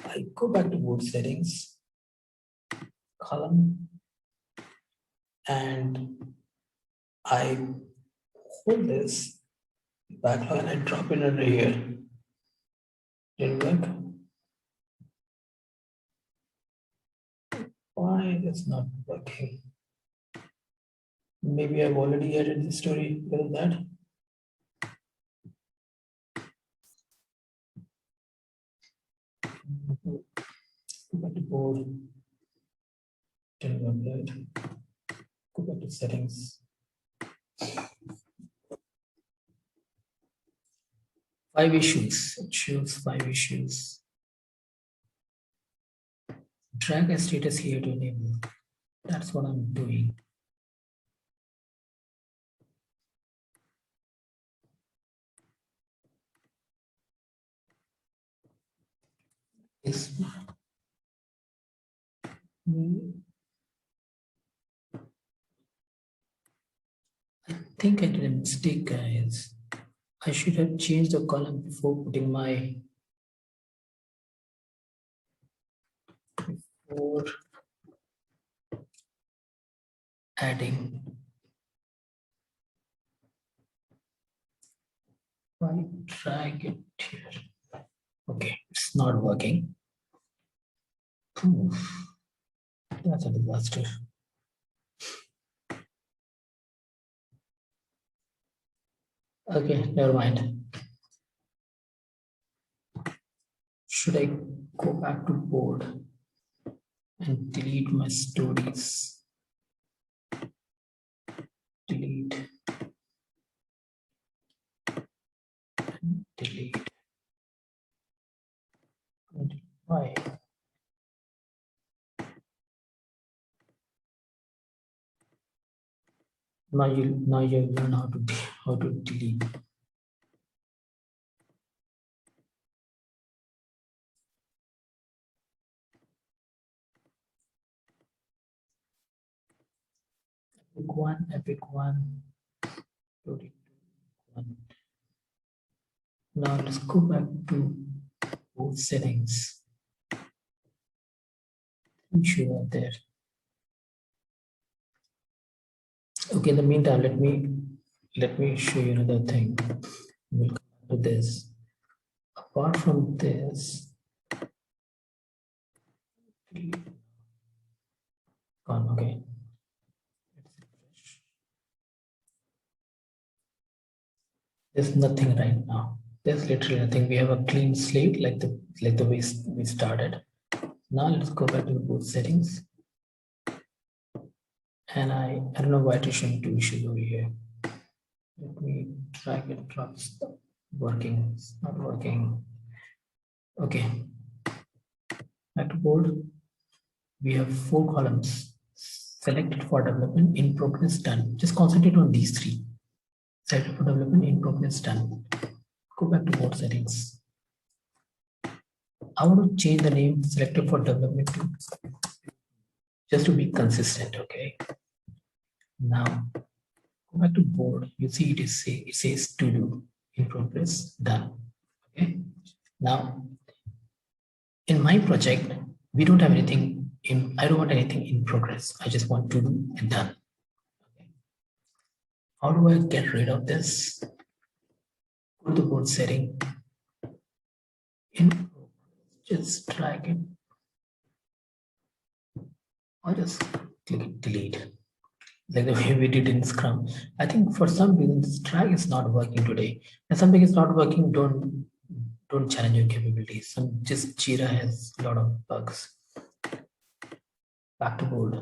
I go back to board settings, column, and I hold this backlog and I drop it under here. Didn't work. Why it's not working? Maybe I've already added the story because of that. Go back to board. Didn't work right. Go back to settings. 5 issues. It shows 5 issues. Drag a status here to enable. That's what I'm doing. Yes. I think I did a mistake, guys. I should have changed the column before putting my before adding. I drag it here. Okay, it's not working. Oof. That's a disaster. Okay, never mind. Should I go back to board and delete my stories? Delete, delete. Why? Now you learn how to delete. Epic one, story one. Now let's go back to both settings. I'm sure there. Okay, in the meantime, let me show you another thing. We'll come back to this. Apart from this, gone. Okay. There's nothing right now. There's literally nothing. We have a clean slate like the way we started. Now let's go back to the boot settings. And I don't know why it shouldn't do issues over here. Let me drag and drop stuff. Working. It's not working. Okay. Back to board. We have 4 columns selected for development, in progress, done. Just concentrate on these 3. Selected for development, in progress, done. Go back to board settings. I want to change the name selected for development to just to be consistent. Okay. Now go back to board. You see it says to do, in progress, done. Okay. Now in my project, we don't have anything in. I don't want anything in progress. I just want to do and done. Okay. How do I get rid of this? Go to the board setting. In just drag it, or just click delete, like the way we did in Scrum. I think for some reason this drag is not working today. And something is not working, don't challenge your capabilities. Some just Jira has a lot of bugs. Back to board.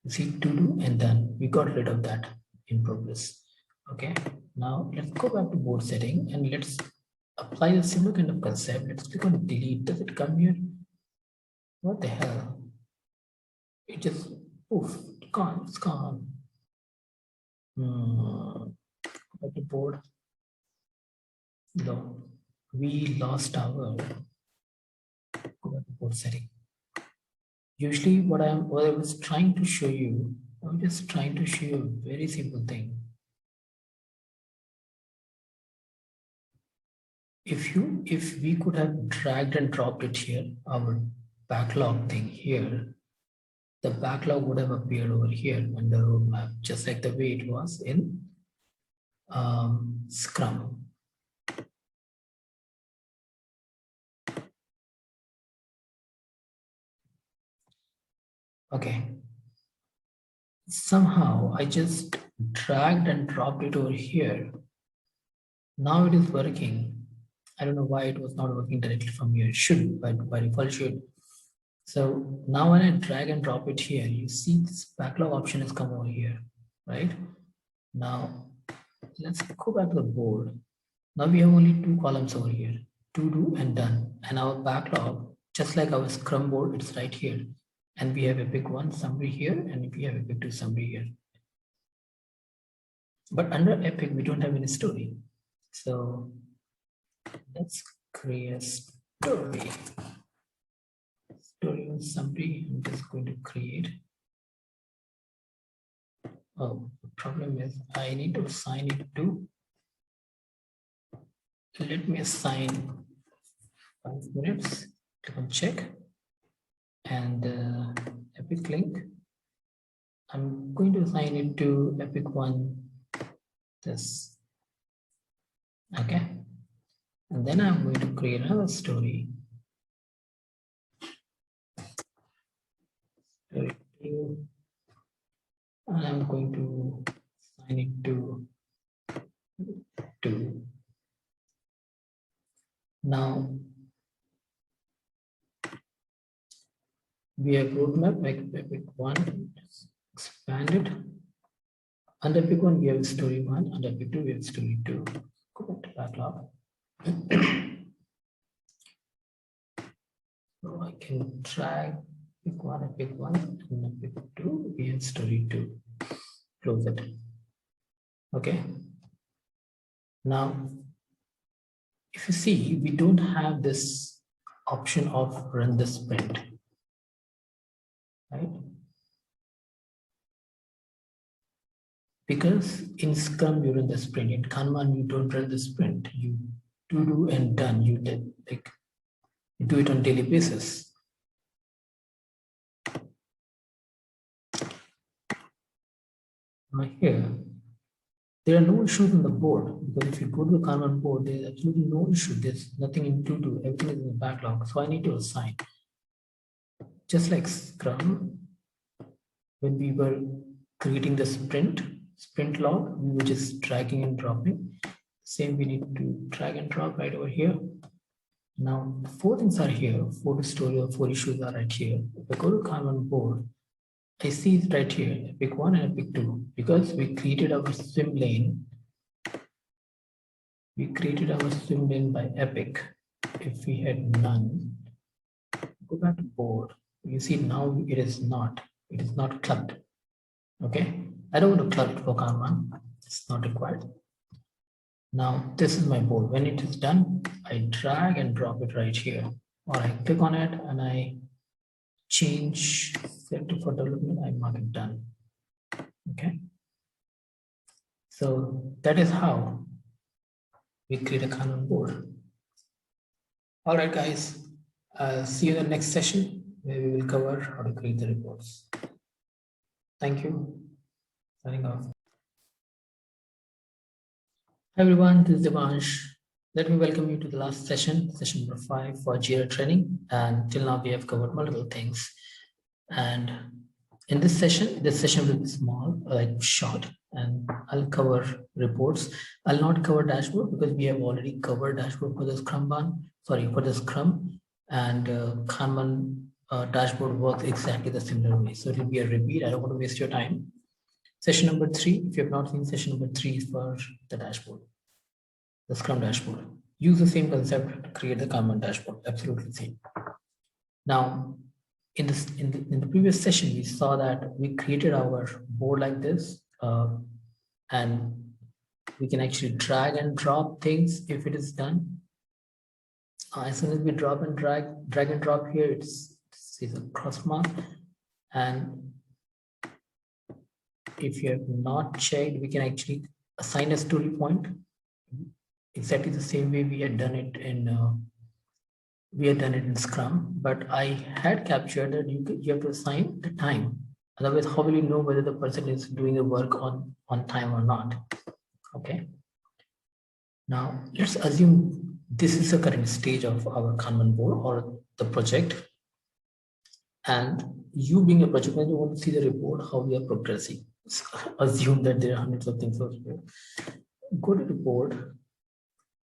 You see to do and done. We got rid of that in progress. Okay. Now let's go back to board setting and let's apply a similar kind of concept. Let's click on delete. Does it come here? What the hell? It just poof, gone, it's gone. Go back to board. No, we lost our. Go back to board setting. Usually, what I was trying to show you, I'm just trying to show you a very simple thing. If we could have dragged and dropped it here, our backlog thing here, the backlog would have appeared over here on the roadmap, just like the way it was in Scrum. Okay. Somehow I just dragged and dropped it over here. Now it is working. I don't know why it was not working directly from here. It should, but by default should. So now when I drag and drop it here, you see this backlog option has come over here, right? Now let's go back to the board. Now we have only 2 columns over here, to do and done. And our backlog, just like our Scrum board, it's right here. And we have Epic 1 summary here, and we have Epic 2 summary here. But under Epic, we don't have any story. So let's create a story. Story and summary. I'm just going to create. Oh, the problem is I need to assign it to. Let me assign 5 minutes. Click on check and Epic link. I'm going to assign it to Epic 1. This. Okay. And then I'm going to create another story. Story 2. And I'm going to assign it to 2. Now we have roadmap epic 1, expand it. Under epic 1 we have story 1, under epic 2 we have story 2. Go back to backlog. So I can drag epic 1 and epic 2 we have story 2. Close it. Okay. Now if you see, we don't have this option of run the sprint, right? Because in Scrum you run the sprint, in Kanban you don't run the sprint. You do and done. You did, like, you do it on daily basis. Now here, there are no issues on the board, because if you go to the Kanban board, there's absolutely no issue. There's nothing in to do. Everything is in the backlog. So I need to assign. Just like Scrum, when we were creating the sprint log, we were just dragging and dropping. Same, we need to drag and drop right over here. Now, 4 things are here. 4 story or 4 issues are right here. If I go to Kanban board, I see it right here, epic 1 and epic 2, because we created our swim lane. We created our swim lane by epic. If we had none, go back to board. You see now it is not clubbed. Okay, I don't want to club it for Kanban. It's not required. Now this is my board. When it is done, I drag and drop it right here, or I click on it and I change selected for development. I mark it done. Okay, so that is how we create a Kanban board. All right, guys. See you in the next session where we will cover how to create the reports. Thank you. Signing off. Hi everyone, this is Devansh. Let me welcome you to the last session, session number 5 for Jira training. And till now we have covered multiple things. And in this session will be small, like short, and I'll cover reports. I'll not cover dashboard because we have already covered dashboard for the Scrum, and Kanban dashboard works exactly the similar way. So it will be a repeat. I don't want to waste your time. Session number 3, if you have not seen session number 3, is for the dashboard, the Scrum dashboard. Use the same concept to create the Kanban dashboard, absolutely same. Now, in the previous session, we saw that we created our board like this, and we can actually drag and drop things if it is done. As soon as we drag and drop here, it's a cross mark, and if you have not checked, we can actually assign a story point exactly the same way we had done it in Scrum. But I had captured that you have to assign the time. Otherwise, how will you know whether the person is doing the work on time or not? Okay. Now let's assume this is the current stage of our Kanban board or the project, and you being a project manager want to see the report how we are progressing. Assume that there are hundreds of things. Go to report,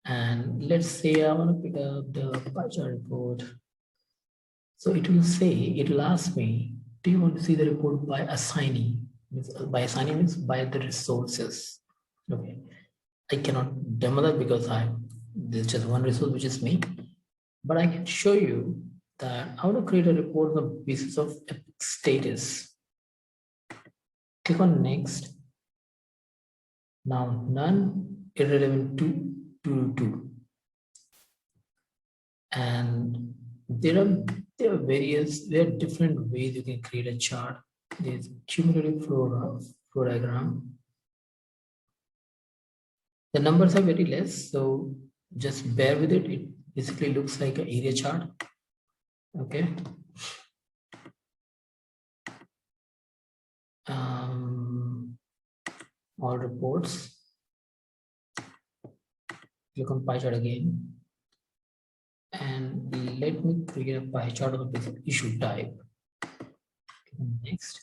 and let's say I want to pick up the pie chart report. So it will ask me, do you want to see the report by assigning? By assigning means by the resources. Okay, I cannot demo that because there's just one resource, which is me, but I can show you that how to create a report on the basis of epic status. Click on next. Now none, irrelevant to, and there are different ways you can create a chart. There's cumulative flow diagram. The numbers are very less, so just bear with it. It basically looks like an area chart. Okay. All reports. Click on pie chart again, and let me create a pie chart of the basic issue type. Next.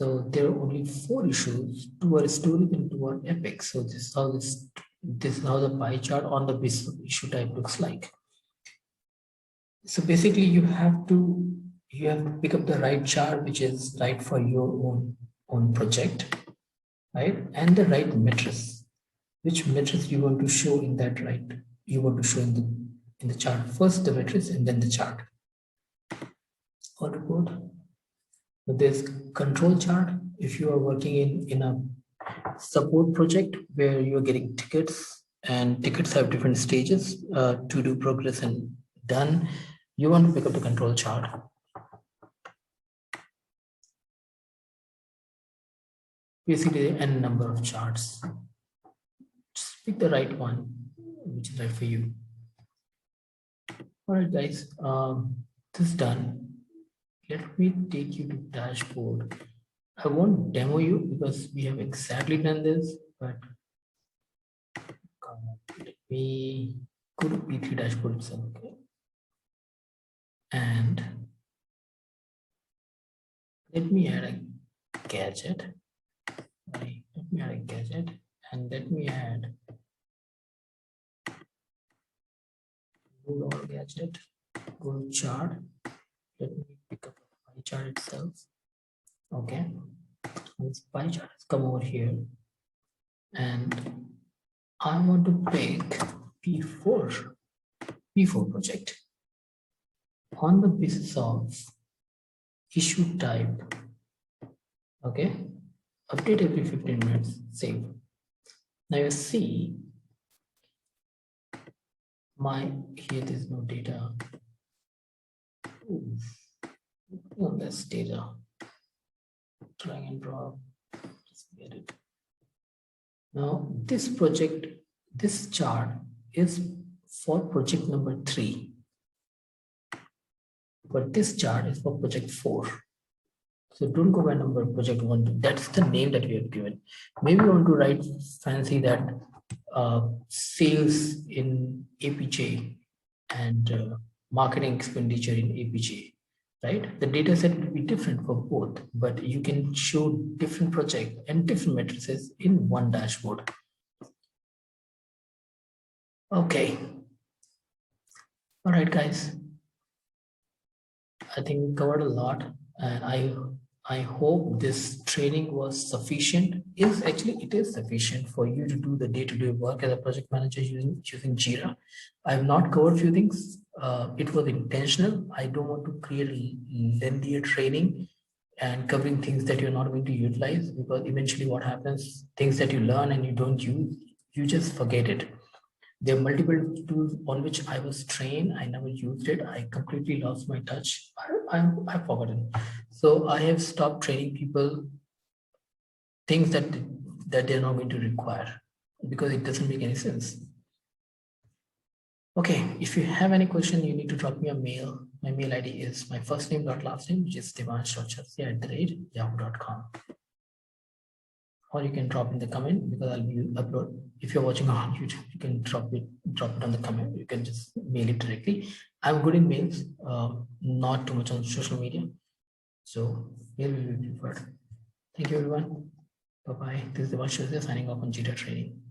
So there are only 4 issues, 2 are stories and 2 are epic. So this is how the pie chart on the issue type looks like. So basically you have to pick up the right chart which is right for your own project, right? And the right metrics. Which metrics you want to show in that, right? You want to show in the chart. First the metrics and then the chart. All report. There's control chart. If you are working in a support project where you're getting tickets and tickets have different stages to do progress and done, you want to pick up the control chart. Basically n number of charts. Just pick the right one which is right for you. All right guys, this is done. Let me take you to dashboard. I won't demo you because we have exactly done this, but let me go to P3 dashboard itself. Okay. And let me add a gadget. Right. Let me add a gadget and let me add go to gadget, go to chart. Let me pick up the pie chart itself. Okay. This pie chart has come over here and I want to pick P4 project on the basis of issue type. Okay, update every 15 minutes, save. Now you see here there's no data. No, that's data. Drag and drop, just get it. Now this chart is for project number 3. But this chart is for project 4. So don't go by number project 1. That's the name that we have given. Maybe you want to write fancy that sales in APJ and marketing expenditure in APJ, right? The data set will be different for both, but you can show different projects and different matrices in one dashboard. Okay. All right, guys. I think we covered a lot, and I hope this training was sufficient. It is sufficient for you to do the day-to-day work as a project manager using Jira. I have not covered a few things. It was intentional. I don't want to create a lengthier training and covering things that you're not going to utilize, because eventually what happens, things that you learn and you don't use, you just forget it. There are multiple tools on which I was trained. I never used it. I completely lost my touch. I've forgotten. So I have stopped training people things that they're not going to require because it doesn't make any sense. Okay, if you have any question, you need to drop me a mail. My mail ID is my first name dot last name, which is devansh.chaurasiya@yahoo.com. Or you can drop in the comment, because I'll be upload. If you're watching on YouTube, you can drop it on the comment. You can just mail it directly. I'm good in mails, not too much on social media. So mail will be preferred. Thank you everyone. Bye-bye. This is Devansh signing off on Jira training.